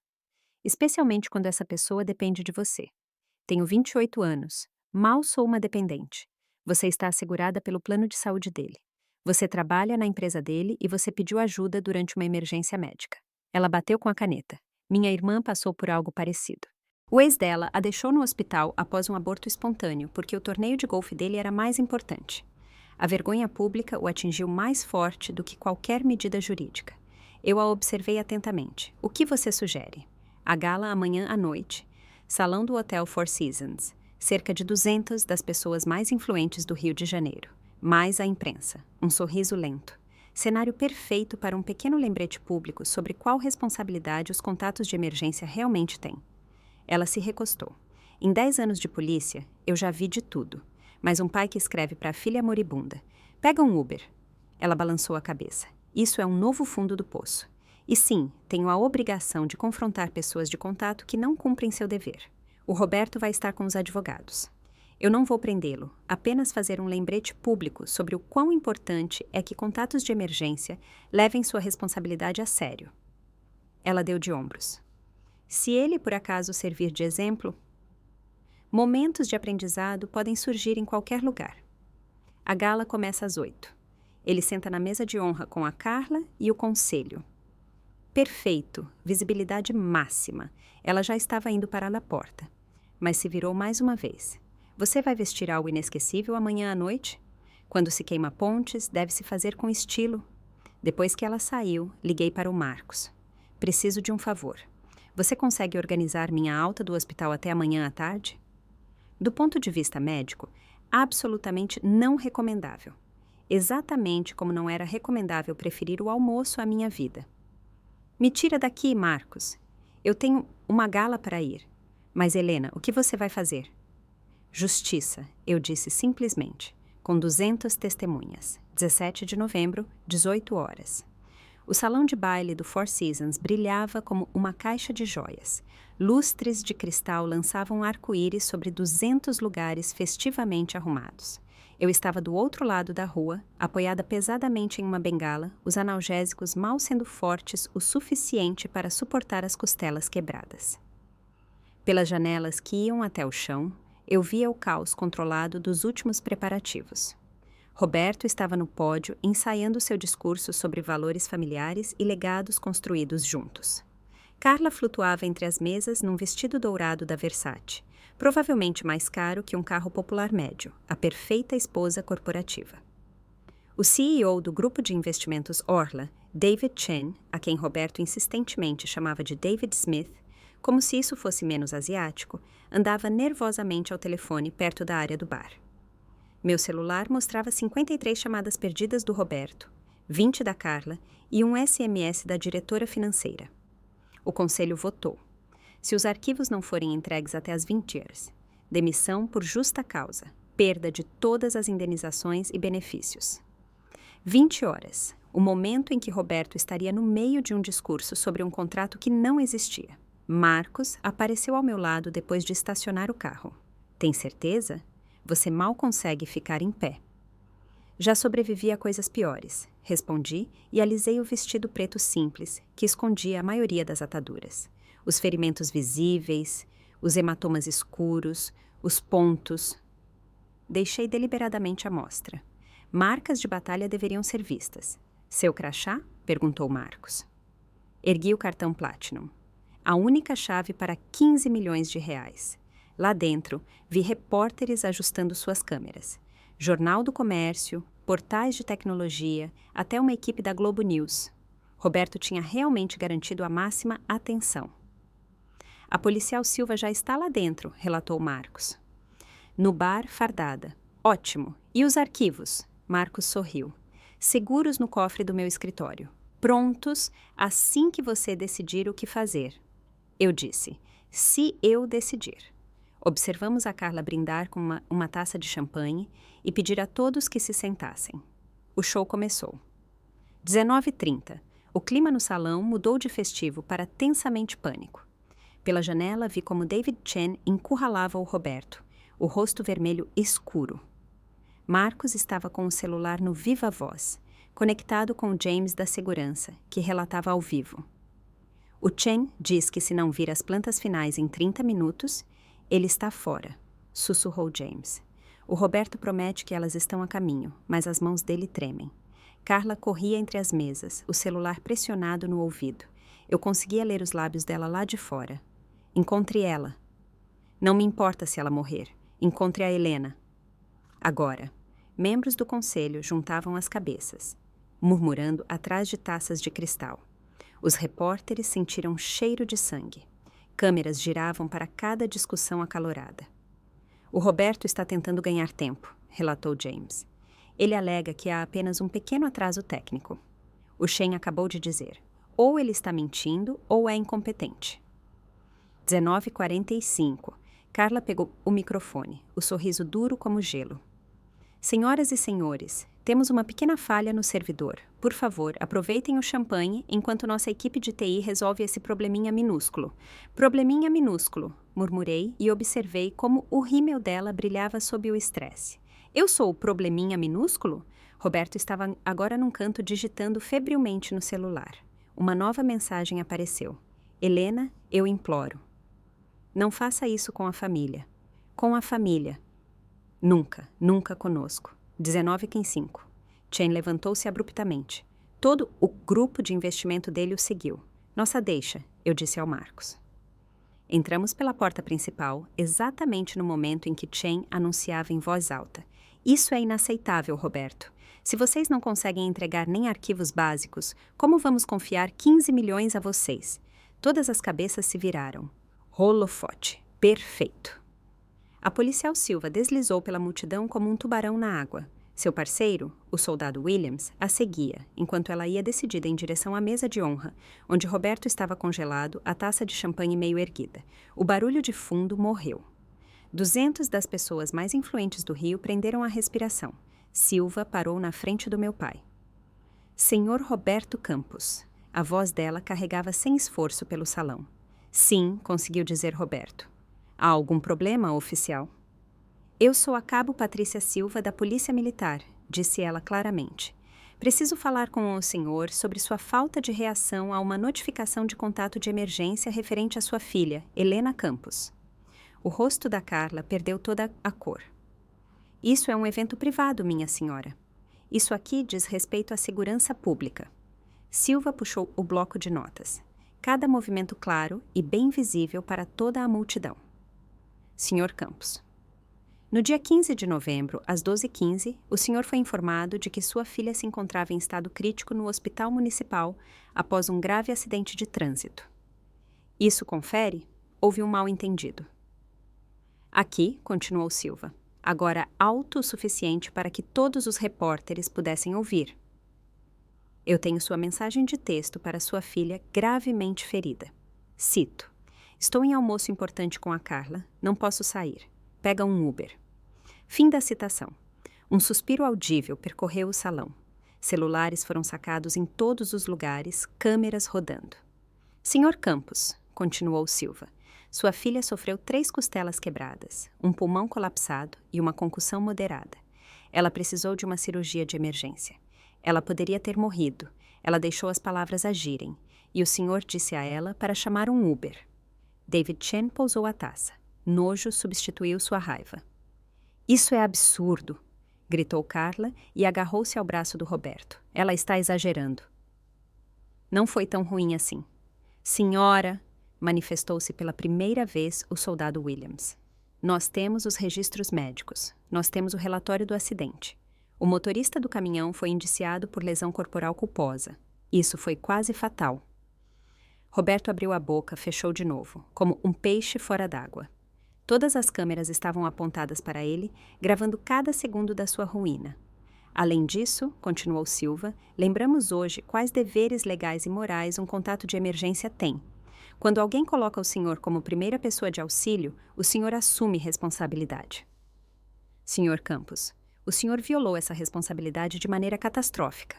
Especialmente quando essa pessoa depende de você. Tenho 28 anos. Mal sou uma dependente. Você está assegurada pelo plano de saúde dele. Você trabalha na empresa dele e você pediu ajuda durante uma emergência médica. Ela bateu com a caneta. Minha irmã passou por algo parecido. O ex dela a deixou no hospital após um aborto espontâneo porque o torneio de golfe dele era mais importante. A vergonha pública o atingiu mais forte do que qualquer medida jurídica. Eu a observei atentamente. O que você sugere? A gala amanhã à noite. Salão do Hotel Four Seasons. Cerca de 200 das pessoas mais influentes do Rio de Janeiro. Mais a imprensa. Um sorriso lento. Cenário perfeito para um pequeno lembrete público sobre qual responsabilidade os contatos de emergência realmente têm. Ela se recostou. Em 10 anos de polícia, eu já vi de tudo. Mas um pai que escreve para a filha moribunda: pega um Uber. Ela balançou a cabeça. Isso é um novo fundo do poço. E sim, tenho a obrigação de confrontar pessoas de contato que não cumprem seu dever. O Roberto vai estar com os advogados. Eu não vou prendê-lo, apenas fazer um lembrete público sobre o quão importante é que contatos de emergência levem sua responsabilidade a sério. Ela deu de ombros. Se ele, por acaso, servir de exemplo, momentos de aprendizado podem surgir em qualquer lugar. A gala começa às 8. Ele senta na mesa de honra com a Carla e o conselho. Perfeito, visibilidade máxima. Ela já estava indo parar na porta, mas se virou mais uma vez. Você vai vestir algo inesquecível amanhã à noite? Quando se queima pontes, deve-se fazer com estilo. Depois que ela saiu, liguei para o Marcos. Preciso de um favor. Você consegue organizar minha alta do hospital até amanhã à tarde? Do ponto de vista médico, absolutamente não recomendável. Exatamente como não era recomendável preferir o almoço à minha vida. Me tira daqui, Marcos. Eu tenho uma gala para ir. Mas, Helena, o que você vai fazer? Justiça, eu disse simplesmente, com 200 testemunhas. 17 de novembro, 18 horas. O salão de baile do Four Seasons brilhava como uma caixa de joias. Lustres de cristal lançavam arco-íris sobre 200 lugares festivamente arrumados. Eu estava do outro lado da rua, apoiada pesadamente em uma bengala, os analgésicos mal sendo fortes o suficiente para suportar as costelas quebradas. Pelas janelas que iam até o chão, eu via o caos controlado dos últimos preparativos. Roberto estava no pódio ensaiando seu discurso sobre valores familiares e legados construídos juntos. Carla flutuava entre as mesas num vestido dourado da Versace, provavelmente mais caro que um carro popular médio, a perfeita esposa corporativa. O CEO do grupo de investimentos Orla, David Chen, a quem Roberto insistentemente chamava de David Smith, como se isso fosse menos asiático, andava nervosamente ao telefone perto da área do bar. Meu celular mostrava 53 chamadas perdidas do Roberto, 20 da Carla e um SMS da diretora financeira. O conselho votou. Se os arquivos não forem entregues até as 20 horas, demissão por justa causa, perda de todas as indenizações e benefícios. 20 horas, o momento em que Roberto estaria no meio de um discurso sobre um contrato que não existia. Marcos apareceu ao meu lado depois de estacionar o carro. Tem certeza? Você mal consegue ficar em pé. Já sobrevivi a coisas piores, respondi e alisei o vestido preto simples, que escondia a maioria das ataduras. Os ferimentos visíveis, os hematomas escuros, os pontos. Deixei deliberadamente à mostra. Marcas de batalha deveriam ser vistas. Seu crachá? Perguntou Marcos. Ergui o cartão Platinum. A única chave para 15 milhões de reais. Lá dentro, vi repórteres ajustando suas câmeras. Jornal do Comércio, portais de tecnologia, até uma equipe da Globo News. Roberto tinha realmente garantido a máxima atenção. A policial Silva já está lá dentro, relatou Marcos. No bar, fardada. Ótimo. E os arquivos? Marcos sorriu. Seguros no cofre do meu escritório. Prontos assim que você decidir o que fazer. Eu disse, se eu decidir. Observamos a Carla brindar com uma taça de champanhe e pedir a todos que se sentassem. O show começou. 19h30. O clima no salão mudou de festivo para tensamente pânico. Pela janela vi como David Chen encurralava o Roberto, o rosto vermelho escuro. Marcos estava com o celular no viva voz, conectado com o James da segurança, que relatava ao vivo. O Chen diz que se não vir as plantas finais em 30 minutos, ele está fora, sussurrou James. O Roberto promete que elas estão a caminho, mas as mãos dele tremem. Carla corria entre as mesas, o celular pressionado no ouvido. Eu conseguia ler os lábios dela lá de fora. Encontre ela. Não me importa se ela morrer. Encontre a Helena. Agora. Membros do conselho juntavam as cabeças, murmurando atrás de taças de cristal. Os repórteres sentiram cheiro de sangue. Câmeras giravam para cada discussão acalorada. O Roberto está tentando ganhar tempo, relatou James. Ele alega que há apenas um pequeno atraso técnico. O Shen acabou de dizer, ou ele está mentindo ou é incompetente. 19h45. Carla pegou o microfone, o sorriso duro como gelo. Senhoras e senhores, temos uma pequena falha no servidor. Por favor, aproveitem o champanhe enquanto nossa equipe de TI resolve esse probleminha minúsculo. Probleminha minúsculo, murmurei e observei como o rímel dela brilhava sob o estresse. Eu sou o probleminha minúsculo? Roberto estava agora num canto digitando febrilmente no celular. Uma nova mensagem apareceu. Helena, eu imploro. Não faça isso com a família. Com a família. Nunca, nunca conosco. 19h05. Chen levantou-se abruptamente. Todo o grupo de investimento dele o seguiu. Nossa deixa, eu disse ao Marcos. Entramos pela porta principal, exatamente no momento em que Chen anunciava em voz alta. Isso é inaceitável, Roberto. Se vocês não conseguem entregar nem arquivos básicos, como vamos confiar 15 milhões a vocês? Todas as cabeças se viraram. Holofote. Perfeito. A policial Silva deslizou pela multidão como um tubarão na água. Seu parceiro, o soldado Williams, a seguia, enquanto ela ia decidida em direção à mesa de honra, onde Roberto estava congelado, a taça de champanhe meio erguida. O barulho de fundo morreu. 200 das pessoas mais influentes do Rio prenderam a respiração. Silva parou na frente do meu pai. Senhor Roberto Campos. A voz dela carregava sem esforço pelo salão. Sim, conseguiu dizer Roberto. Há algum problema, oficial? Eu sou a cabo Patrícia Silva da Polícia Militar, disse ela claramente. Preciso falar com o senhor sobre sua falta de reação a uma notificação de contato de emergência referente à sua filha, Helena Campos. O rosto da Carla perdeu toda a cor. Isso é um evento privado, minha senhora. Isso aqui diz respeito à segurança pública. Silva puxou o bloco de notas. Cada movimento claro e bem visível para toda a multidão. Senhor Campos. No dia 15 de novembro, às 12h15, o senhor foi informado de que sua filha se encontrava em estado crítico no Hospital Municipal após um grave acidente de trânsito. Isso confere? Houve um mal-entendido. Aqui, continuou Silva, agora alto o suficiente para que todos os repórteres pudessem ouvir. Eu tenho sua mensagem de texto para sua filha gravemente ferida. Cito. Estou em almoço importante com a Carla, não posso sair. Pega um Uber. Fim da citação. Um suspiro audível percorreu o salão. Celulares foram sacados em todos os lugares, câmeras rodando. Senhor Campos, continuou Silva, sua filha sofreu 3 costelas quebradas, um pulmão colapsado e uma concussão moderada. Ela precisou de uma cirurgia de emergência. Ela poderia ter morrido. Ela deixou as palavras agirem, e o senhor disse a ela para chamar um Uber. David Chen pousou a taça. Nojo substituiu sua raiva. Isso é absurdo, gritou Carla e agarrou-se ao braço do Roberto. Ela está exagerando. Não foi tão ruim assim. Senhora, manifestou-se pela primeira vez o soldado Williams. Nós temos os registros médicos. Nós temos o relatório do acidente. O motorista do caminhão foi indiciado por lesão corporal culposa. Isso foi quase fatal. Roberto abriu a boca, fechou de novo, como um peixe fora d'água. Todas as câmeras estavam apontadas para ele, gravando cada segundo da sua ruína. Além disso, continuou Silva, lembramos hoje quais deveres legais e morais um contato de emergência tem. Quando alguém coloca o senhor como primeira pessoa de auxílio, o senhor assume responsabilidade. Senhor Campos, o senhor violou essa responsabilidade de maneira catastrófica.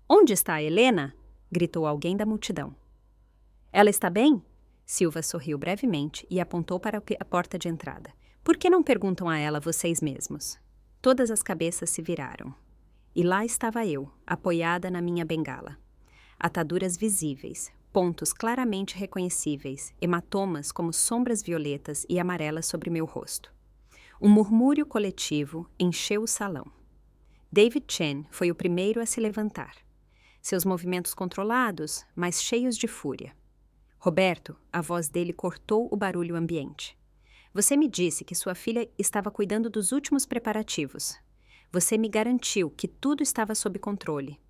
Onde está a Helena? Gritou alguém da multidão. Ela está bem? Silva sorriu brevemente e apontou para a porta de entrada. Por que não perguntam a ela vocês mesmos? Todas as cabeças se viraram. E lá estava eu, apoiada na minha bengala. Ataduras visíveis, pontos claramente reconhecíveis, hematomas como sombras violetas e amarelas sobre meu rosto. Um murmúrio coletivo encheu o salão. David Chen foi o primeiro a se levantar. Seus movimentos controlados, mas cheios de fúria. Roberto, a voz dele cortou o barulho ambiente. Você me disse que sua filha estava cuidando dos últimos preparativos. Você me garantiu que tudo estava sob controle.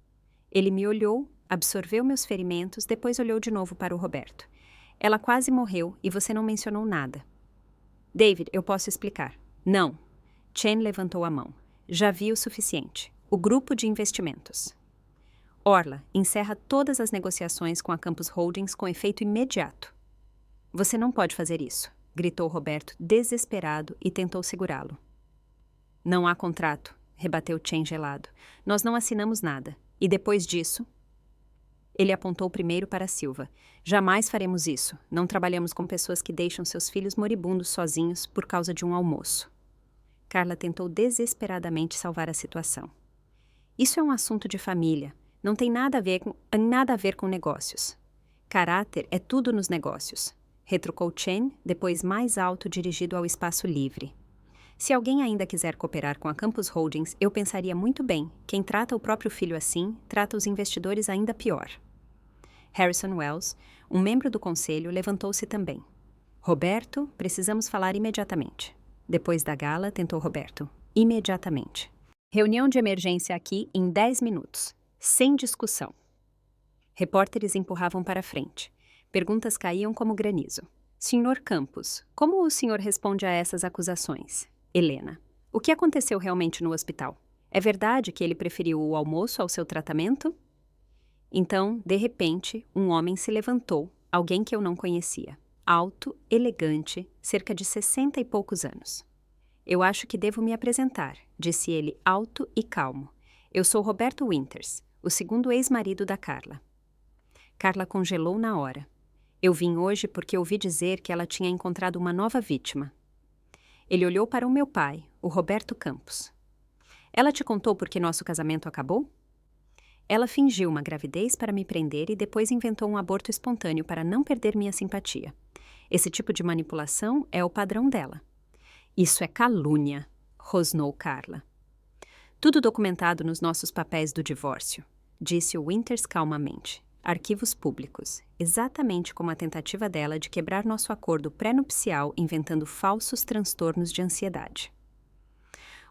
Ele me olhou, absorveu meus ferimentos, depois olhou de novo para o Roberto. Ela quase morreu e você não mencionou nada. David, eu posso explicar. Não. Chen levantou a mão. Já vi o suficiente. O grupo de investimentos. Orla, encerra todas as negociações com a Campos Holdings com efeito imediato. Você não pode fazer isso, gritou Roberto, desesperado, e tentou segurá-lo. Não há contrato, rebateu Chen gelado. Nós não assinamos nada. E depois disso... Ele apontou primeiro para Silva. Jamais faremos isso. Não trabalhamos com pessoas que deixam seus filhos moribundos sozinhos por causa de um almoço. Carla tentou desesperadamente salvar a situação. Isso é um assunto de família. Não tem nada a ver com negócios. Caráter é tudo nos negócios, retrucou Chen, depois mais alto dirigido ao espaço livre. Se alguém ainda quiser cooperar com a Campus Holdings, eu pensaria muito bem. Quem trata o próprio filho assim, trata os investidores ainda pior. Harrison Wells, um membro do conselho, levantou-se também. Roberto, precisamos falar imediatamente. Depois da gala, tentou Roberto. Imediatamente. Reunião de emergência aqui em 10 minutos. Sem discussão. Repórteres empurravam para frente. Perguntas caíam como granizo. Senhor Campos, como o senhor responde a essas acusações? Helena. O que aconteceu realmente no hospital? É verdade que ele preferiu o almoço ao seu tratamento? Então, de repente, um homem se levantou, alguém que eu não conhecia. Alto, elegante, cerca de 60 e poucos anos. Eu acho que devo me apresentar, disse ele alto e calmo. Eu sou Roberto Winters, o segundo ex-marido da Carla. Carla congelou na hora. Eu vim hoje porque ouvi dizer que ela tinha encontrado uma nova vítima. Ele olhou para o meu pai, o Roberto Campos. Ela te contou por que nosso casamento acabou? Ela fingiu uma gravidez para me prender e depois inventou um aborto espontâneo para não perder minha simpatia. Esse tipo de manipulação é o padrão dela. Isso é calúnia, rosnou Carla. Tudo documentado nos nossos papéis do divórcio, disse o Winters calmamente. Arquivos públicos, exatamente como a tentativa dela de quebrar nosso acordo pré-nupcial inventando falsos transtornos de ansiedade.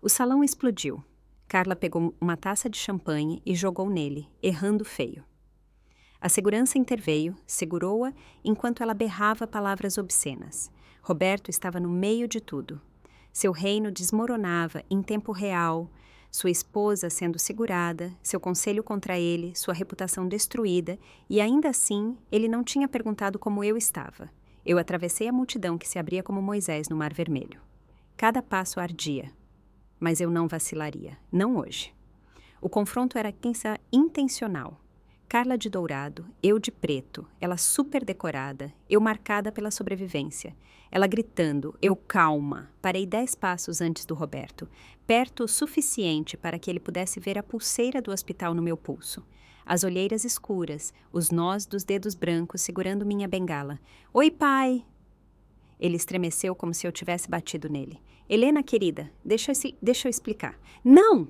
O salão explodiu. Carla pegou uma taça de champanhe e jogou nele, errando feio. A segurança interveio, segurou-a enquanto ela berrava palavras obscenas. Roberto estava no meio de tudo. Seu reino desmoronava em tempo real, sua esposa sendo segurada, seu conselho contra ele, sua reputação destruída, e ainda assim ele não tinha perguntado como eu estava. Eu atravessei a multidão que se abria como Moisés no Mar Vermelho. Cada passo ardia. Mas eu não vacilaria, não hoje. O confronto era intencional. Carla de dourado, eu de preto, ela super decorada, eu marcada pela sobrevivência. Ela gritando, eu calma. Parei 10 passos antes do Roberto, perto o suficiente para que ele pudesse ver a pulseira do hospital no meu pulso. As olheiras escuras, os nós dos dedos brancos segurando minha bengala. Oi, pai! Ele estremeceu como se eu tivesse batido nele. Helena, querida, deixa eu explicar. Não!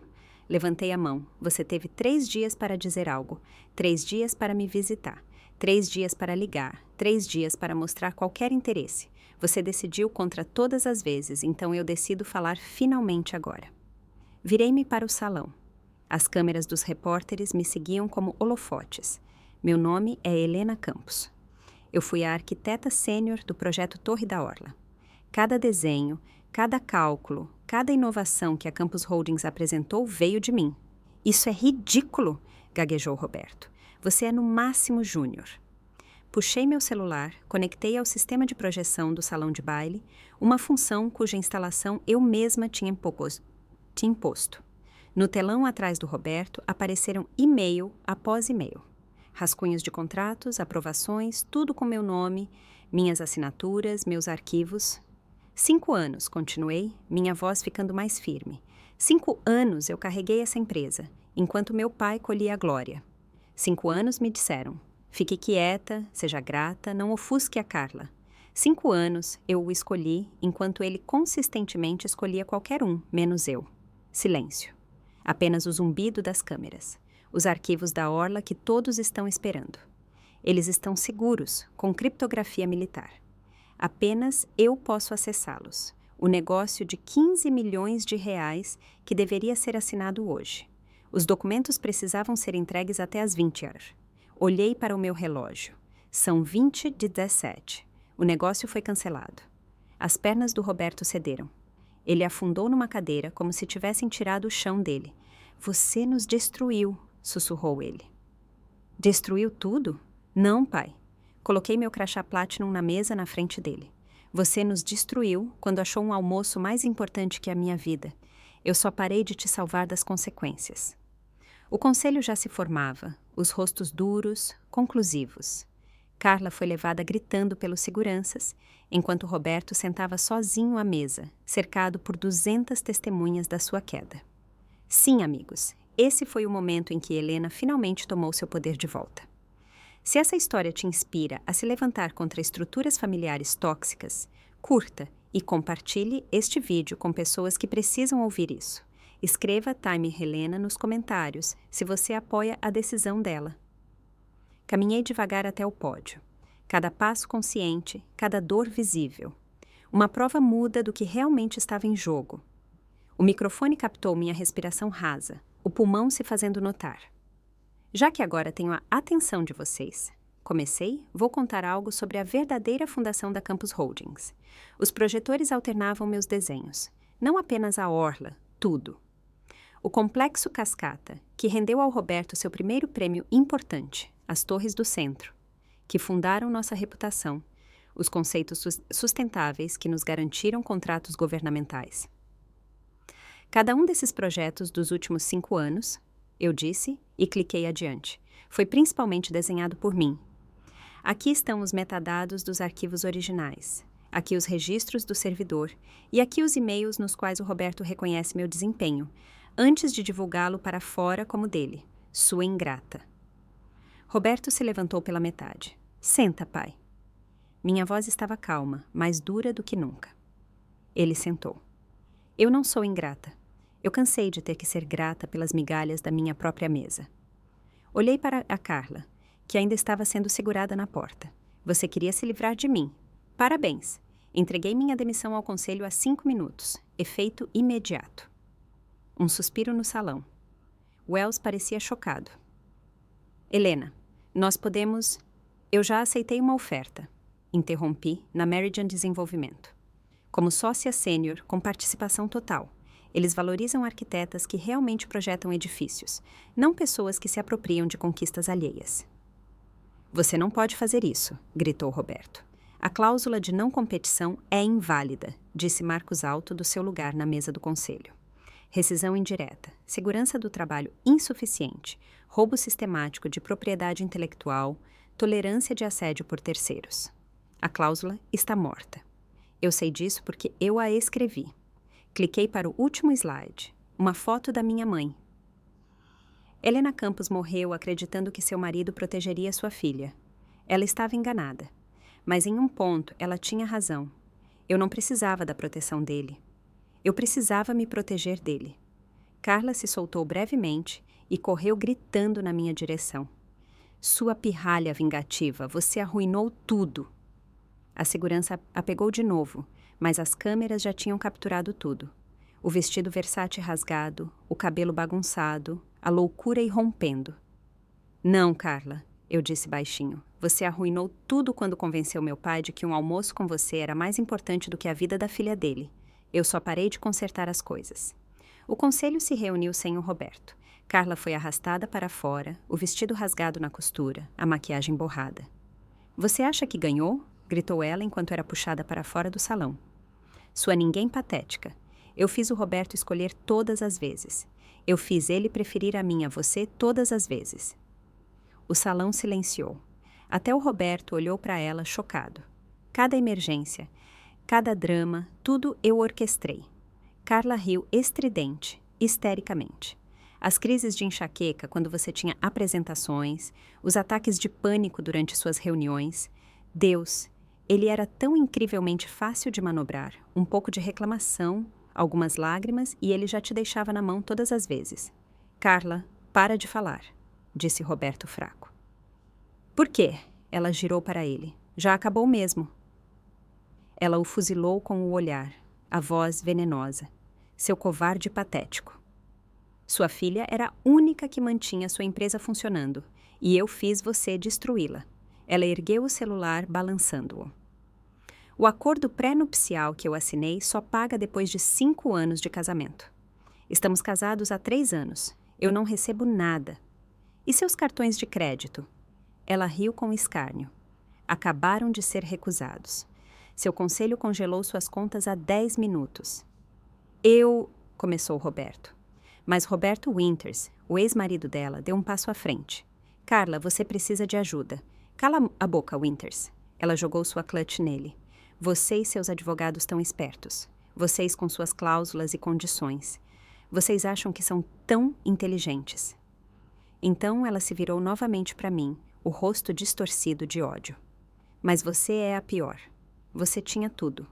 Levantei a mão. Você teve 3 dias para dizer algo. 3 dias para me visitar. 3 dias para ligar. 3 dias para mostrar qualquer interesse. Você decidiu contra todas as vezes, então eu decido falar finalmente agora. Virei-me para o salão. As câmeras dos repórteres me seguiam como holofotes. Meu nome é Helena Campos. Eu fui a arquiteta sênior do projeto Torre da Orla. Cada desenho, cada cálculo, cada inovação que a Campus Holdings apresentou veio de mim. Isso é ridículo, gaguejou Roberto. Você é no máximo júnior. Puxei meu celular, conectei ao sistema de projeção do salão de baile, uma função cuja instalação eu mesma tinha imposto. No telão atrás do Roberto apareceram e-mail após e-mail. Rascunhos de contratos, aprovações, tudo com meu nome, minhas assinaturas, meus arquivos. 5 anos, continuei, minha voz ficando mais firme. 5 anos eu carreguei essa empresa, enquanto meu pai colhia a glória. 5 anos me disseram, fique quieta, seja grata, não ofusque a Carla. 5 anos eu o escolhi, enquanto ele consistentemente escolhia qualquer um, menos eu. Silêncio. Apenas o zumbido das câmeras. Os arquivos da Orla que todos estão esperando. Eles estão seguros, com criptografia militar. Apenas eu posso acessá-los. O negócio de 15 milhões de reais que deveria ser assinado hoje. Os documentos precisavam ser entregues até às 20 horas. Olhei para o meu relógio. São 20:17. O negócio foi cancelado. As pernas do Roberto cederam. Ele afundou numa cadeira como se tivessem tirado o chão dele. Você nos destruiu, sussurrou ele. Destruiu tudo? Não, pai. Coloquei meu crachá Platinum na mesa na frente dele. Você nos destruiu quando achou um almoço mais importante que a minha vida. Eu só parei de te salvar das consequências. O conselho já se formava, os rostos duros, conclusivos. Carla foi levada gritando pelos seguranças, enquanto Roberto sentava sozinho à mesa, cercado por 200 testemunhas da sua queda. Sim, amigos, esse foi o momento em que Helena finalmente tomou seu poder de volta. Se essa história te inspira a se levantar contra estruturas familiares tóxicas, curta E compartilhe este vídeo com pessoas que precisam ouvir isso. Escreva Time Helena nos comentários se você apoia a decisão dela. Caminhei devagar até o pódio. Cada passo consciente, cada dor visível. Uma prova muda do que realmente estava em jogo. O microfone captou minha respiração rasa, o pulmão se fazendo notar. Já que agora tenho a atenção de vocês, vou contar algo sobre a verdadeira fundação da Campus Holdings. Os projetores alternavam meus desenhos, não apenas a orla, tudo. O complexo cascata, que rendeu ao Roberto seu primeiro prêmio importante, as Torres do Centro, que fundaram nossa reputação, os conceitos sustentáveis que nos garantiram contratos governamentais. Cada um desses projetos dos últimos 5 anos, eu disse e cliquei adiante, foi principalmente desenhado por mim. Aqui estão os metadados dos arquivos originais, aqui os registros do servidor e aqui os e-mails nos quais o Roberto reconhece meu desempenho, antes de divulgá-lo para fora como dele, sua ingrata. Roberto se levantou pela metade. Senta, pai. Minha voz estava calma, mais dura do que nunca. Ele sentou. Eu não sou ingrata. Eu cansei de ter que ser grata pelas migalhas da minha própria mesa. Olhei para a Carla, que ainda estava sendo segurada na porta. Você queria se livrar de mim. Parabéns. Entreguei minha demissão ao conselho há 5 minutos. Efeito imediato. Um suspiro no salão. Wells parecia chocado. Helena, nós podemos... Eu já aceitei uma oferta. Interrompi na Meridian Desenvolvimento. Como sócia sênior com participação total. Eles valorizam arquitetas que realmente projetam edifícios, não pessoas que se apropriam de conquistas alheias. Você não pode fazer isso, gritou Roberto. A cláusula de não competição é inválida, disse Marcos Alto do seu lugar na mesa do conselho. Rescisão indireta, segurança do trabalho insuficiente, roubo sistemático de propriedade intelectual, tolerância de assédio por terceiros. A cláusula está morta. Eu sei disso porque eu a escrevi. Cliquei para o último slide, uma foto da minha mãe. Helena Campos morreu acreditando que seu marido protegeria sua filha. Ela estava enganada, mas em um ponto ela tinha razão. Eu não precisava da proteção dele. Eu precisava me proteger dele. Carla se soltou brevemente e correu gritando na minha direção. Sua pirralha vingativa, você arruinou tudo. A segurança a pegou de novo, mas as câmeras já tinham capturado tudo. O vestido Versace rasgado, o cabelo bagunçado, a loucura irrompendo. Não, Carla, eu disse baixinho. Você arruinou tudo quando convenceu meu pai de que um almoço com você era mais importante do que a vida da filha dele. Eu só parei de consertar as coisas. O conselho se reuniu sem o Roberto. Carla foi arrastada para fora, o vestido rasgado na costura, a maquiagem borrada. Você acha que ganhou? Gritou ela enquanto era puxada para fora do salão. Sua ninguém patética. Eu fiz o Roberto escolher todas as vezes. Eu fiz ele preferir a mim a você todas as vezes. O salão silenciou. Até o Roberto olhou para ela chocado. Cada emergência, cada drama, tudo eu orquestrei. Carla riu estridente, histericamente. As crises de enxaqueca quando você tinha apresentações, os ataques de pânico durante suas reuniões. Deus, ele era tão incrivelmente fácil de manobrar, um pouco de reclamação, algumas lágrimas e ele já te deixava na mão todas as vezes. Carla, para de falar, disse Roberto fraco. Por quê? Ela girou para ele. Já acabou mesmo. Ela o fuzilou com o olhar, a voz venenosa. Seu covarde patético. Sua filha era a única que mantinha sua empresa funcionando, e eu fiz você destruí-la. Ela ergueu o celular, balançando-o. O acordo pré-nupcial que eu assinei só paga depois de 5 anos de casamento. Estamos casados há 3 anos. Eu não recebo nada. E seus cartões de crédito? Ela riu com escárnio. Acabaram de ser recusados. Seu conselho congelou suas contas há 10 minutos. Começou Roberto. Mas Roberto Winters, o ex-marido dela, deu um passo à frente. Carla, você precisa de ajuda. Cala a boca, Winters. Ela jogou sua clutch nele. Você e seus advogados tão espertos. Vocês com suas cláusulas e condições. Vocês acham que são tão inteligentes. Então ela se virou novamente para mim, o rosto distorcido de ódio. Mas você é a pior. Você tinha tudo.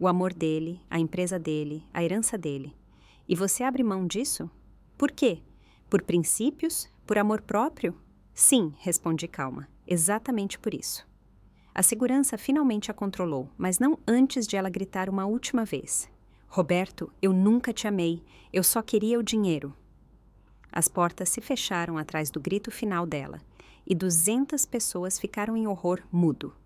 o amor dele, a empresa dele, a herança dele. E você abre mão disso? Por quê? Por princípios? Por amor próprio? Sim, respondi calma. Exatamente por isso. A segurança finalmente a controlou, mas não antes de ela gritar uma última vez. Roberto, eu nunca te amei. Eu só queria o dinheiro. As portas se fecharam atrás do grito final dela, e 200 pessoas ficaram em horror mudo.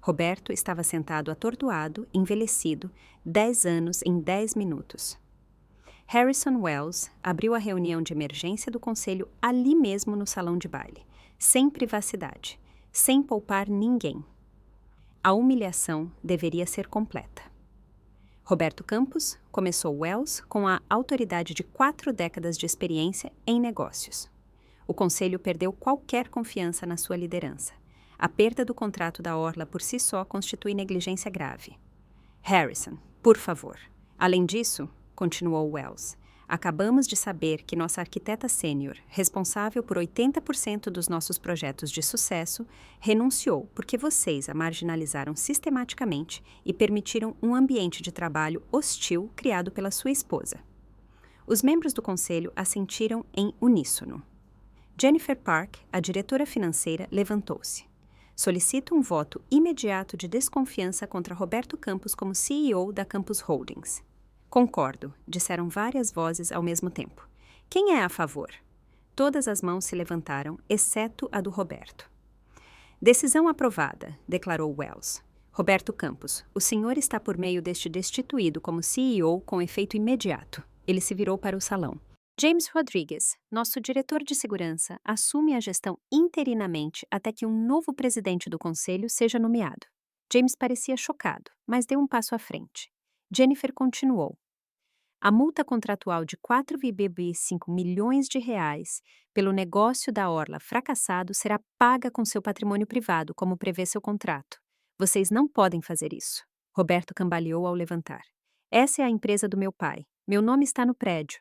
Roberto estava sentado atordoado, envelhecido, 10 anos em 10 minutos. Harrison Wells abriu a reunião de emergência do conselho ali mesmo no salão de baile, sem privacidade, sem poupar ninguém. A humilhação deveria ser completa. Roberto Campos começou Wells com a autoridade de 4 décadas de experiência em negócios. O conselho perdeu qualquer confiança na sua liderança. A perda do contrato da Orla por si só constitui negligência grave. Harrison, por favor. Além disso, continuou Wells, acabamos de saber que nossa arquiteta sênior, responsável por 80% dos nossos projetos de sucesso, renunciou porque vocês a marginalizaram sistematicamente e permitiram um ambiente de trabalho hostil criado pela sua esposa. Os membros do conselho assentiram em uníssono. Jennifer Park, a diretora financeira, levantou-se. Solicito um voto imediato de desconfiança contra Roberto Campos como CEO da Campos Holdings. Concordo, disseram várias vozes ao mesmo tempo. Quem é a favor? Todas as mãos se levantaram, exceto a do Roberto. Decisão aprovada, declarou Wells. Roberto Campos, o senhor está por meio deste destituído como CEO com efeito imediato. Ele se virou para o salão. James Rodrigues, nosso diretor de segurança, assume a gestão interinamente até que um novo presidente do conselho seja nomeado. James parecia chocado, mas deu um passo à frente. Jennifer continuou. A multa contratual de 4,5 milhões de reais pelo negócio da Orla fracassado será paga com seu patrimônio privado, como prevê seu contrato. Vocês não podem fazer isso. Roberto cambaleou ao levantar. Essa é a empresa do meu pai. Meu nome está no prédio.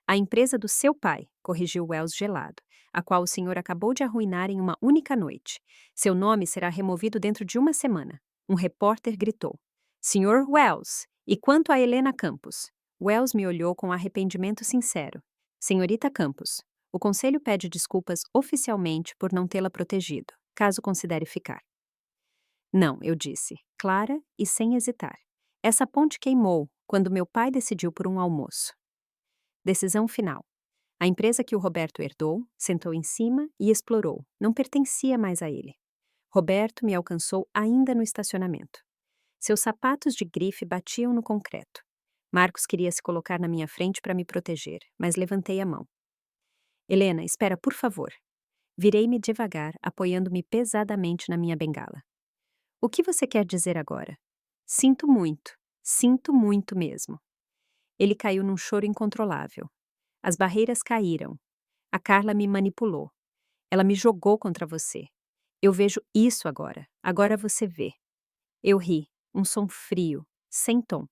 A empresa do seu pai, corrigiu Wells gelado, a qual o senhor acabou de arruinar em uma única noite. Seu nome será removido dentro de uma semana. Um repórter gritou. Senhor Wells, e quanto a Helena Campos? Wells me olhou com arrependimento sincero. Senhorita Campos, o conselho pede desculpas oficialmente por não tê-la protegido, caso considere ficar. Não, eu disse, clara e sem hesitar. Essa ponte queimou quando meu pai decidiu por um almoço. Decisão final. A empresa que o Roberto herdou sentou em cima e explorou. Não pertencia mais a ele. Roberto me alcançou ainda no estacionamento. Seus sapatos de grife batiam no concreto. Marcos queria se colocar na minha frente para me proteger, mas levantei a mão. Helena, espera, por favor. Virei-me devagar, apoiando-me pesadamente na minha bengala. O que você quer dizer agora? Sinto muito mesmo. Ele caiu num choro incontrolável. As barreiras caíram. A Carla me manipulou. Ela me jogou contra você. Eu vejo isso agora. Agora você vê. Eu ri, um som frio, sem tom.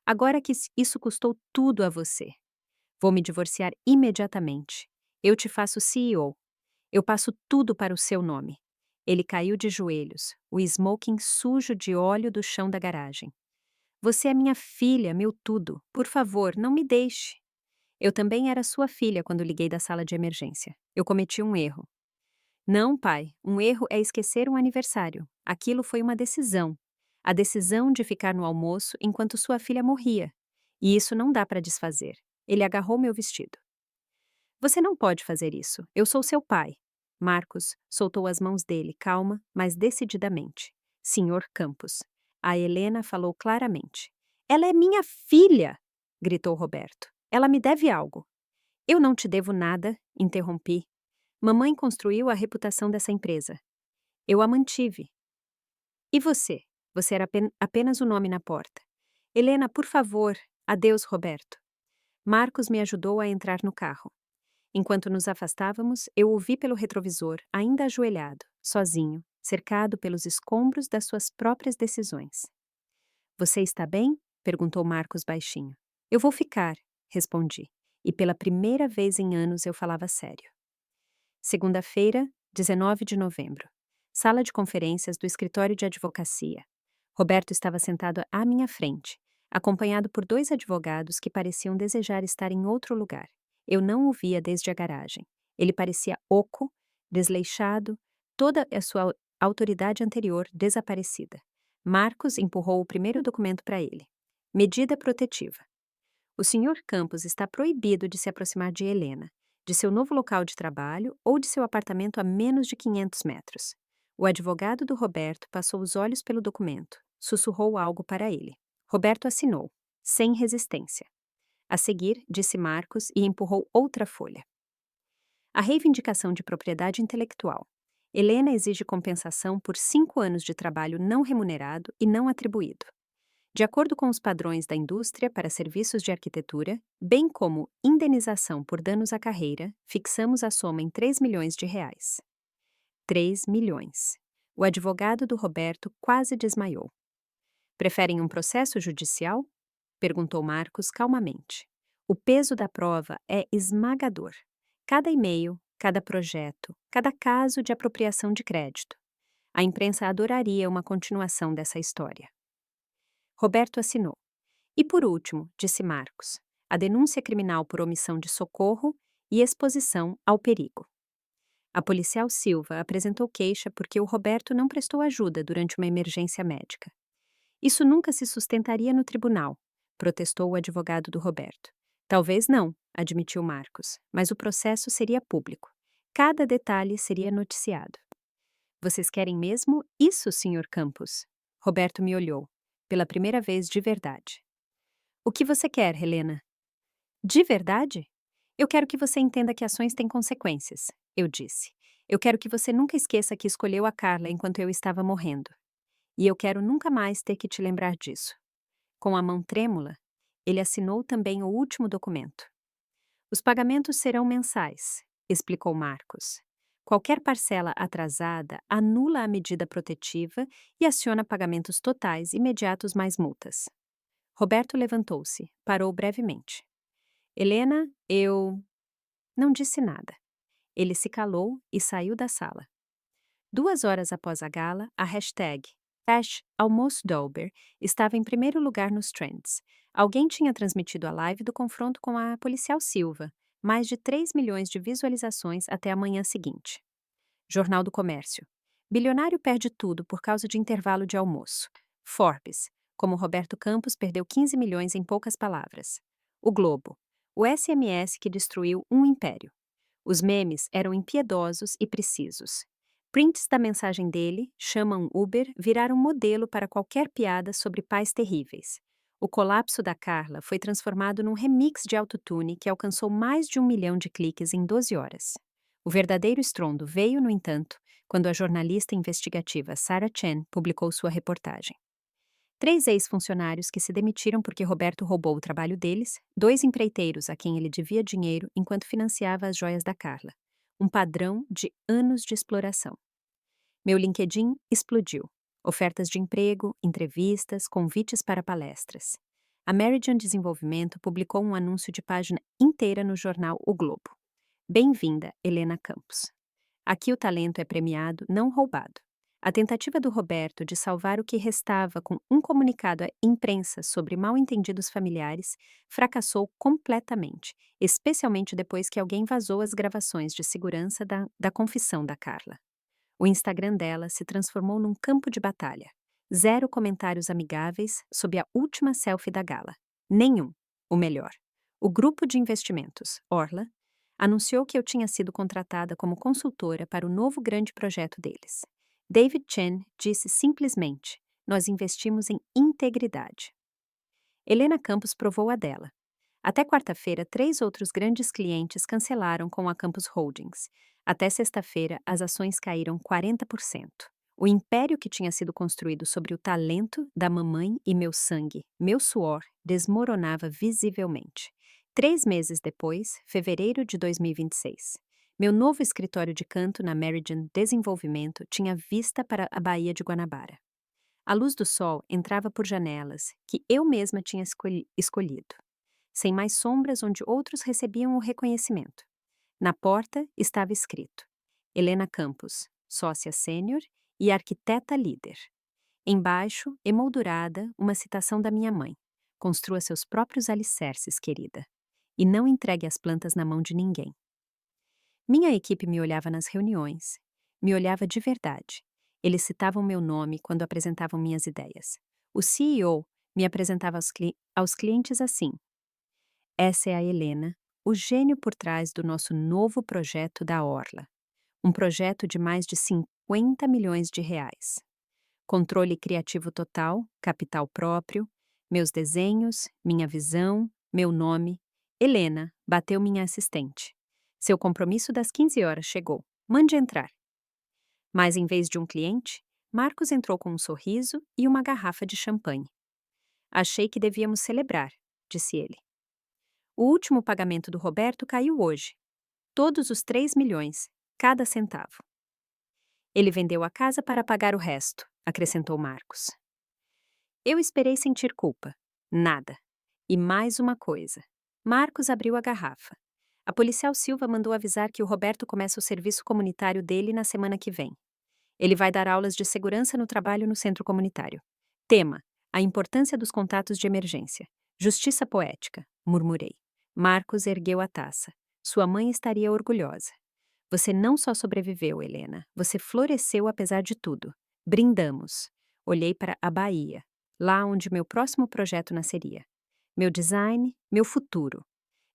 Agora que isso custou tudo a você. Vou me divorciar imediatamente. Eu te faço CEO. Eu passo tudo para o seu nome. Ele caiu de joelhos, o smoking sujo de óleo do chão da garagem. Você é minha filha, meu tudo. Por favor, não me deixe. Eu também era sua filha quando liguei da sala de emergência. Eu cometi um erro. Não, pai, um erro é esquecer um aniversário. Aquilo foi uma decisão. A decisão de ficar no almoço enquanto sua filha morria. E isso não dá para desfazer. Ele agarrou meu vestido. Você não pode fazer isso. Eu sou seu pai. Marcos soltou as mãos dele, calma, mas decididamente. Senhor Campos. A Helena falou claramente. Ela é minha filha! Gritou Roberto. Ela me deve algo. Eu não te devo nada, interrompi. Mamãe construiu a reputação dessa empresa. Eu a mantive. E você? Você era apenas o nome na porta. Helena, por favor. Adeus, Roberto. Marcos me ajudou a entrar no carro. Enquanto nos afastávamos, eu ouvi pelo retrovisor, ainda ajoelhado, sozinho, cercado pelos escombros das suas próprias decisões. Você está bem? Perguntou Marcos baixinho. Eu vou ficar, respondi, e pela primeira vez em anos eu falava sério. Segunda-feira, 19 de novembro. Sala de conferências do escritório de advocacia. Roberto estava sentado à minha frente, acompanhado por 2 advogados que pareciam desejar estar em outro lugar. Eu não o via desde a garagem. Ele parecia oco, desleixado, toda a sua autoridade anterior desaparecida. Marcos empurrou o primeiro documento para ele. Medida protetiva. O Sr. Campos está proibido de se aproximar de Helena, de seu novo local de trabalho ou de seu apartamento a menos de 500 metros. O advogado do Roberto passou os olhos pelo documento, sussurrou algo para ele. Roberto assinou, sem resistência. A seguir, disse Marcos e empurrou outra folha. A reivindicação de propriedade intelectual. Helena exige compensação por 5 anos de trabalho não remunerado e não atribuído. De acordo com os padrões da indústria para serviços de arquitetura, bem como indenização por danos à carreira, fixamos a soma em 3 milhões de reais. 3 milhões. O advogado do Roberto quase desmaiou. Preferem um processo judicial? Perguntou Marcos calmamente. O peso da prova é esmagador. Cada e-mail, cada projeto, cada caso de apropriação de crédito. A imprensa adoraria uma continuação dessa história. Roberto assinou. E por último, disse Marcos, a denúncia criminal por omissão de socorro e exposição ao perigo. A policial Silva apresentou queixa porque o Roberto não prestou ajuda durante uma emergência médica. Isso nunca se sustentaria no tribunal, protestou o advogado do Roberto. Talvez não, admitiu Marcos, mas o processo seria público. Cada detalhe seria noticiado. Vocês querem mesmo isso, Sr. Campos? Roberto me olhou, pela primeira vez de verdade. O que você quer, Helena? De verdade? Eu quero que você entenda que ações têm consequências, eu disse. Eu quero que você nunca esqueça que escolheu a Carla enquanto eu estava morrendo. E eu quero nunca mais ter que te lembrar disso. Com a mão trêmula, ele assinou também o último documento. Os pagamentos serão mensais, explicou Marcos. Qualquer parcela atrasada anula a medida protetiva e aciona pagamentos totais imediatos mais multas. Roberto levantou-se, parou brevemente. Helena, eu... Não disse nada. Ele se calou e saiu da sala. 2 horas após a gala, a hashtag #AlmoçoDauber estava em primeiro lugar nos trends. Alguém tinha transmitido a live do confronto com a policial Silva, mais de 3 milhões de visualizações até a manhã seguinte. Jornal do Comércio. Bilionário perde tudo por causa de intervalo de almoço. Forbes. Como Roberto Campos perdeu 15 milhões em poucas palavras. O Globo. O SMS que destruiu um império. Os memes eram impiedosos e precisos. Prints da mensagem dele, chama um Uber, viraram modelo para qualquer piada sobre pais terríveis. O colapso da Carla foi transformado num remix de autotune que alcançou mais de 1 milhão de cliques em 12 horas. O verdadeiro estrondo veio, no entanto, quando a jornalista investigativa Sarah Chen publicou sua reportagem. 3 ex-funcionários que se demitiram porque Roberto roubou o trabalho deles, 2 empreiteiros a quem ele devia dinheiro enquanto financiava as joias da Carla. Um padrão de anos de exploração. Meu LinkedIn explodiu. Ofertas de emprego, entrevistas, convites para palestras. A Meridian Desenvolvimento publicou um anúncio de página inteira no jornal O Globo. Bem-vinda, Helena Campos. Aqui o talento é premiado, não roubado. A tentativa do Roberto de salvar o que restava com um comunicado à imprensa sobre mal-entendidos familiares fracassou completamente, especialmente depois que alguém vazou as gravações de segurança da confissão da Carla. O Instagram dela se transformou num campo de batalha. 0 comentários amigáveis sob a última selfie da gala. Nenhum. O melhor. O grupo de investimentos, Orla, anunciou que eu tinha sido contratada como consultora para o novo grande projeto deles. David Chen disse simplesmente: nós investimos em integridade. Helena Campos provou a dela. Até quarta-feira, 3 outros grandes clientes cancelaram com a Campos Holdings. Até sexta-feira, as ações caíram 40%. O império que tinha sido construído sobre o talento da mamãe e meu sangue, meu suor, desmoronava visivelmente. 3 meses depois, fevereiro de 2026. Meu novo escritório de canto na Meridian Desenvolvimento tinha vista para a Baía de Guanabara. A luz do sol entrava por janelas que eu mesma tinha escolhido, sem mais sombras onde outros recebiam o reconhecimento. Na porta estava escrito: Helena Campos, sócia sênior e arquiteta líder. Embaixo, emoldurada, uma citação da minha mãe: Construa seus próprios alicerces, querida. E não entregue as plantas na mão de ninguém. Minha equipe me olhava nas reuniões. Me olhava de verdade. Eles citavam meu nome quando apresentavam minhas ideias. O CEO me apresentava aos clientes assim: essa é a Helena, o gênio por trás do nosso novo projeto da Orla. Um projeto de mais de 50 milhões de reais. Controle criativo total, capital próprio, meus desenhos, minha visão, meu nome. Helena, bateu minha assistente. Seu compromisso das 15 horas chegou. Mande entrar. Mas em vez de um cliente, Marcos entrou com um sorriso e uma garrafa de champanhe. Achei que devíamos celebrar, disse ele. O último pagamento do Roberto caiu hoje. Todos os 3 milhões, cada centavo. Ele vendeu a casa para pagar o resto, acrescentou Marcos. Eu esperei sentir culpa. Nada. E mais uma coisa. Marcos abriu a garrafa. A policial Silva mandou avisar que o Roberto começa o serviço comunitário dele na semana que vem. Ele vai dar aulas de segurança no trabalho no centro comunitário. Tema: a importância dos contatos de emergência. Justiça poética, murmurei. Marcos ergueu a taça. Sua mãe estaria orgulhosa. Você não só sobreviveu, Helena. Você floresceu apesar de tudo. Brindamos. Olhei para a Bahia, lá onde meu próximo projeto nasceria. Meu design, meu futuro.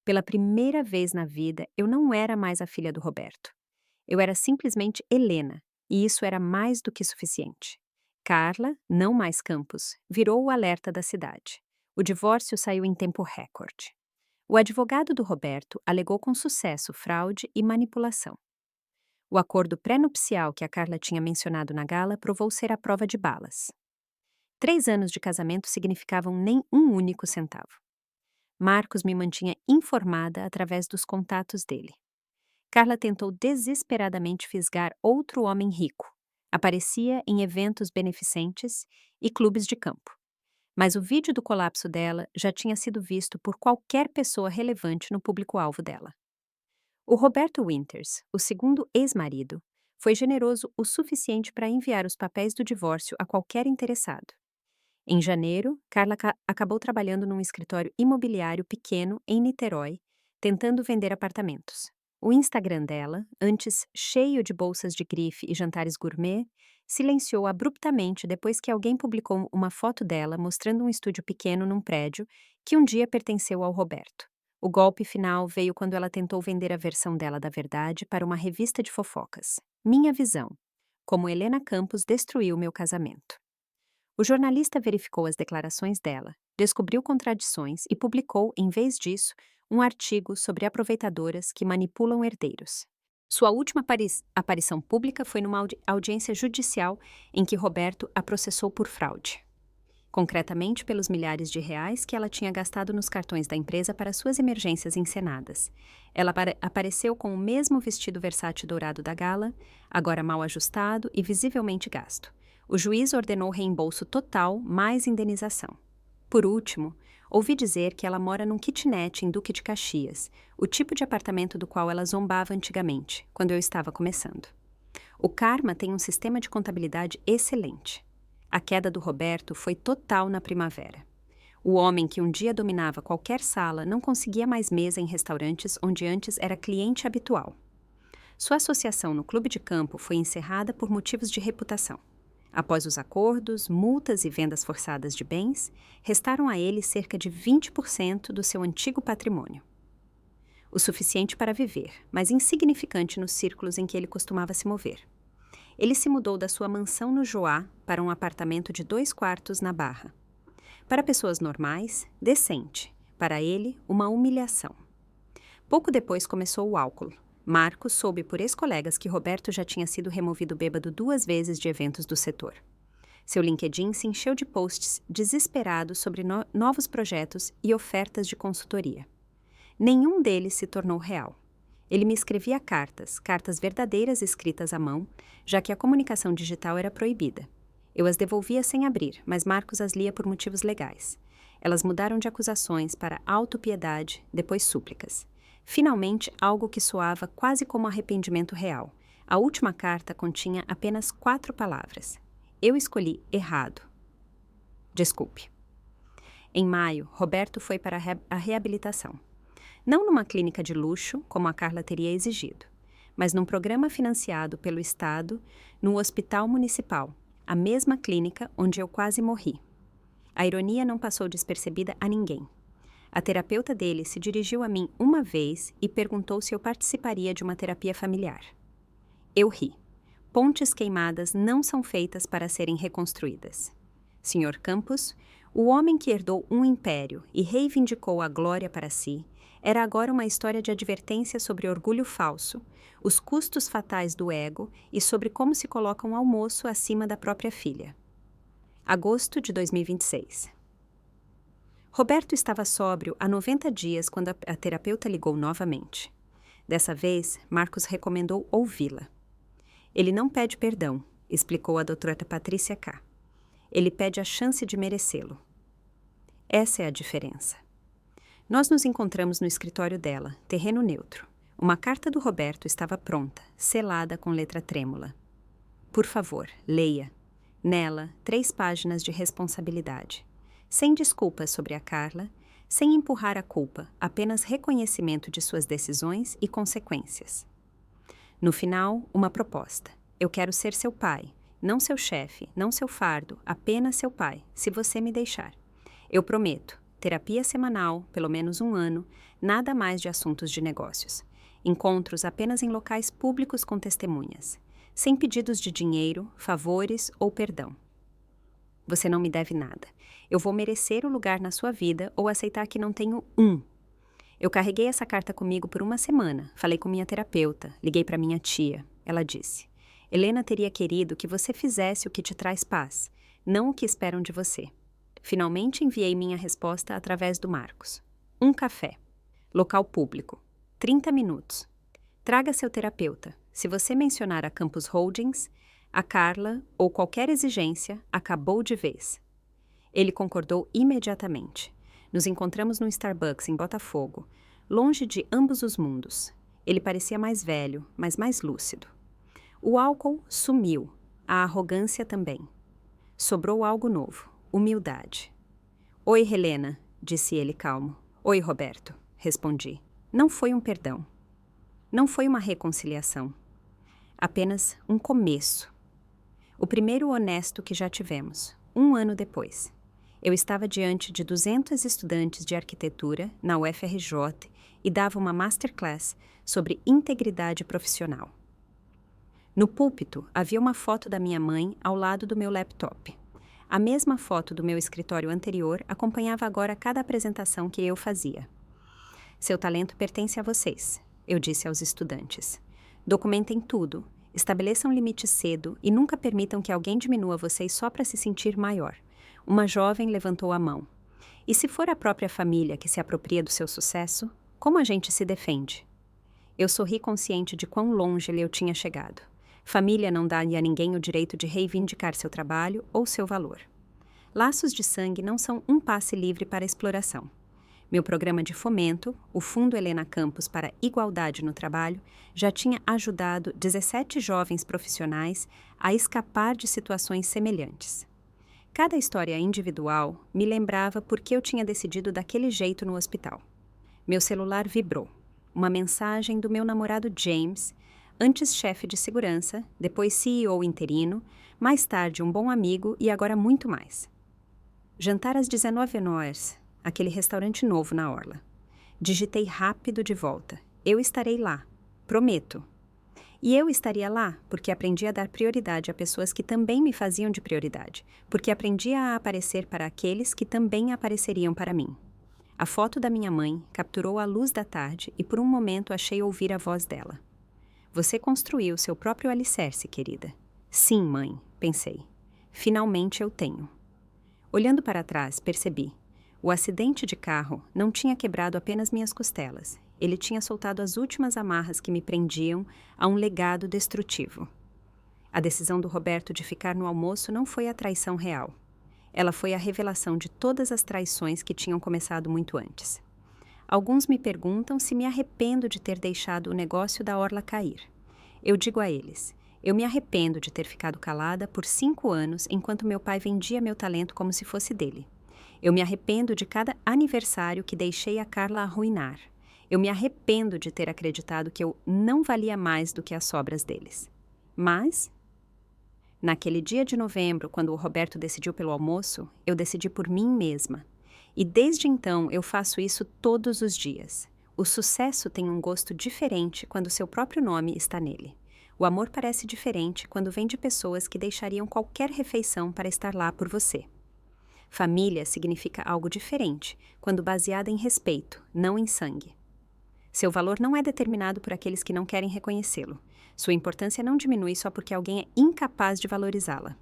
Pela primeira vez na vida, eu não era mais a filha do Roberto. Eu era simplesmente Helena, e isso era mais do que suficiente. Carla, não mais Campos, virou o alerta da cidade. O divórcio saiu em tempo recorde. O advogado do Roberto alegou com sucesso fraude e manipulação. O acordo pré-nupcial que a Carla tinha mencionado na gala provou ser a prova de balas. 3 anos de casamento significavam nem um único centavo. Marcos me mantinha informada através dos contatos dele. Carla tentou desesperadamente fisgar outro homem rico. Aparecia em eventos beneficentes e clubes de campo. Mas o vídeo do colapso dela já tinha sido visto por qualquer pessoa relevante no público-alvo dela. O Roberto Winters, o segundo ex-marido, foi generoso o suficiente para enviar os papéis do divórcio a qualquer interessado. Em janeiro, Carla acabou trabalhando num escritório imobiliário pequeno em Niterói, tentando vender apartamentos. O Instagram dela, antes cheio de bolsas de grife e jantares gourmet, silenciou abruptamente depois que alguém publicou uma foto dela mostrando um estúdio pequeno num prédio que um dia pertenceu ao Roberto. O golpe final veio quando ela tentou vender a versão dela da verdade para uma revista de fofocas. Minha visão. Como Helena Campos destruiu meu casamento. O jornalista verificou as declarações dela, descobriu contradições e publicou, em vez disso, um artigo sobre aproveitadoras que manipulam herdeiros. Sua última aparição pública foi numa audiência judicial em que Roberto a processou por fraude. Concretamente pelos milhares de reais que ela tinha gastado nos cartões da empresa para suas emergências encenadas. Ela apareceu com o mesmo vestido versátil dourado da gala, agora mal ajustado e visivelmente gasto. O juiz ordenou reembolso total mais indenização. Por último, ouvi dizer que ela mora num kitnet em Duque de Caxias, o tipo de apartamento do qual ela zombava antigamente, quando eu estava começando. O Karma tem um sistema de contabilidade excelente. A queda do Roberto foi total na primavera. O homem que um dia dominava qualquer sala não conseguia mais mesa em restaurantes onde antes era cliente habitual. Sua associação no clube de campo foi encerrada por motivos de reputação. Após os acordos, multas e vendas forçadas de bens, restaram a ele cerca de 20% do seu antigo patrimônio. O suficiente para viver, mas insignificante nos círculos em que ele costumava se mover. Ele se mudou da sua mansão no Joá para um apartamento de 2 quartos na Barra. Para pessoas normais, decente. Para ele, uma humilhação. Pouco depois começou o álcool. Marcos soube por ex-colegas que Roberto já tinha sido removido bêbado 2 vezes de eventos do setor. Seu LinkedIn se encheu de posts desesperados sobre novos projetos e ofertas de consultoria. Nenhum deles se tornou real. Ele me escrevia cartas verdadeiras escritas à mão, já que a comunicação digital era proibida. Eu as devolvia sem abrir, mas Marcos as lia por motivos legais. Elas mudaram de acusações para autopiedade, depois súplicas. Finalmente, algo que soava quase como arrependimento real. A última carta continha apenas 4 palavras. Eu escolhi errado. Desculpe. Em maio, Roberto foi para a reabilitação. Não numa clínica de luxo, como a Carla teria exigido, mas num programa financiado pelo Estado no Hospital Municipal, a mesma clínica onde eu quase morri. A ironia não passou despercebida a ninguém. A terapeuta dele se dirigiu a mim uma vez e perguntou se eu participaria de uma terapia familiar. Eu ri. Pontes queimadas não são feitas para serem reconstruídas. Sr. Campos, o homem que herdou um império e reivindicou a glória para si, era agora uma história de advertência sobre orgulho falso, os custos fatais do ego e sobre como se coloca um almoço acima da própria filha. Agosto de 2026. Roberto estava sóbrio há 90 dias quando a terapeuta ligou novamente. Dessa vez, Marcos recomendou ouvi-la. Ele não pede perdão, explicou a doutora Patrícia K. Ele pede a chance de merecê-lo. Essa é a diferença. Nós nos encontramos no escritório dela, terreno neutro. Uma carta do Roberto estava pronta, selada com letra trêmula. Por favor, leia. Nela, 3 páginas de responsabilidade. Sem desculpas sobre a Carla, sem empurrar a culpa, apenas reconhecimento de suas decisões e consequências. No final, uma proposta. Eu quero ser seu pai, não seu chefe, não seu fardo, apenas seu pai, se você me deixar. Eu prometo, terapia semanal, pelo menos 1 ano, nada mais de assuntos de negócios. Encontros apenas em locais públicos com testemunhas. Sem pedidos de dinheiro, favores ou perdão. Você não me deve nada. Eu vou merecer o lugar na sua vida ou aceitar que não tenho um. Eu carreguei essa carta comigo por 1 semana, falei com minha terapeuta, liguei para minha tia. Ela disse, Helena teria querido que você fizesse o que te traz paz, não o que esperam de você. Finalmente enviei minha resposta através do Marcos. 1 café. Local público. 30 minutos. Traga seu terapeuta. Se você mencionar a Campos Holdings, a Carla ou qualquer exigência, acabou de vez. Ele concordou imediatamente. Nos encontramos no Starbucks em Botafogo, longe de ambos os mundos. Ele parecia mais velho, mas mais lúcido. O álcool sumiu, a arrogância também. Sobrou algo novo, humildade. Oi, Helena, disse ele calmo. Oi, Roberto, respondi. Não foi um perdão. Não foi uma reconciliação. Apenas um começo. O primeiro honesto que já tivemos, 1 ano depois. Eu estava diante de 200 estudantes de arquitetura na UFRJ e dava uma masterclass sobre integridade profissional. No púlpito havia uma foto da minha mãe ao lado do meu laptop. A mesma foto do meu escritório anterior acompanhava agora cada apresentação que eu fazia. Seu talento pertence a vocês, eu disse aos estudantes. Documentem tudo, estabeleçam limites cedo e nunca permitam que alguém diminua vocês só para se sentir maior. Uma jovem levantou a mão. E se for a própria família que se apropria do seu sucesso, como a gente se defende? Eu sorri consciente de quão longe eu tinha chegado. Família não dá a ninguém o direito de reivindicar seu trabalho ou seu valor. Laços de sangue não são um passe livre para a exploração. Meu programa de fomento, o Fundo Helena Campos para Igualdade no Trabalho, já tinha ajudado 17 jovens profissionais a escapar de situações semelhantes. Cada história individual me lembrava por que eu tinha decidido daquele jeito no hospital. Meu celular vibrou. Uma mensagem do meu namorado James, antes chefe de segurança, depois CEO interino, mais tarde um bom amigo e agora muito mais. Jantar às 19h, aquele restaurante novo na Orla. Digitei rápido de volta. Eu estarei lá. Prometo. E eu estaria lá porque aprendi a dar prioridade a pessoas que também me faziam de prioridade, porque aprendi a aparecer para aqueles que também apareceriam para mim. A foto da minha mãe capturou a luz da tarde e por um momento achei ouvir a voz dela. Você construiu seu próprio alicerce, querida. Sim, mãe, pensei. Finalmente eu tenho. Olhando para trás, percebi. O acidente de carro não tinha quebrado apenas minhas costelas. Ele tinha soltado as últimas amarras que me prendiam a um legado destrutivo. A decisão do Roberto de ficar no almoço não foi a traição real. Ela foi a revelação de todas as traições que tinham começado muito antes. Alguns me perguntam se me arrependo de ter deixado o negócio da Orla cair. Eu digo a eles, eu me arrependo de ter ficado calada por 5 anos enquanto meu pai vendia meu talento como se fosse dele. Eu me arrependo de cada aniversário que deixei a Carla arruinar. Eu me arrependo de ter acreditado que eu não valia mais do que as sobras deles. Mas, naquele dia de novembro, quando o Roberto decidiu pelo almoço, eu decidi por mim mesma. E desde então eu faço isso todos os dias. O sucesso tem um gosto diferente quando seu próprio nome está nele. O amor parece diferente quando vem de pessoas que deixariam qualquer refeição para estar lá por você. Família significa algo diferente quando baseada em respeito, não em sangue. Seu valor não é determinado por aqueles que não querem reconhecê-lo. Sua importância não diminui só porque alguém é incapaz de valorizá-la.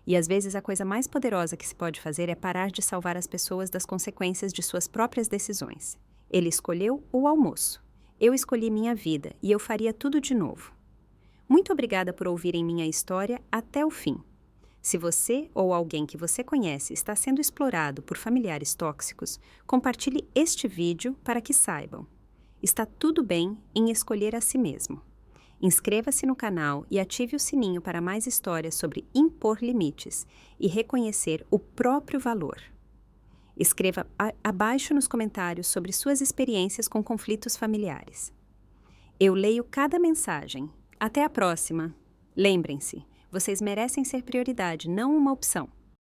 E às vezes a coisa mais poderosa que se pode fazer é parar de salvar as pessoas das consequências de suas próprias decisões. Ele escolheu o almoço. Eu escolhi minha vida e eu faria tudo de novo. Muito obrigada por ouvirem minha história até o fim. Se você ou alguém que você conhece está sendo explorado por familiares tóxicos, compartilhe este vídeo para que saibam. Está tudo bem em escolher a si mesmo. Inscreva-se no canal e ative o sininho para mais histórias sobre impor limites e reconhecer o próprio valor. Escreva abaixo nos comentários sobre suas experiências com conflitos familiares. Eu leio cada mensagem. Até a próxima! Lembrem-se, vocês merecem ser prioridade, não uma opção.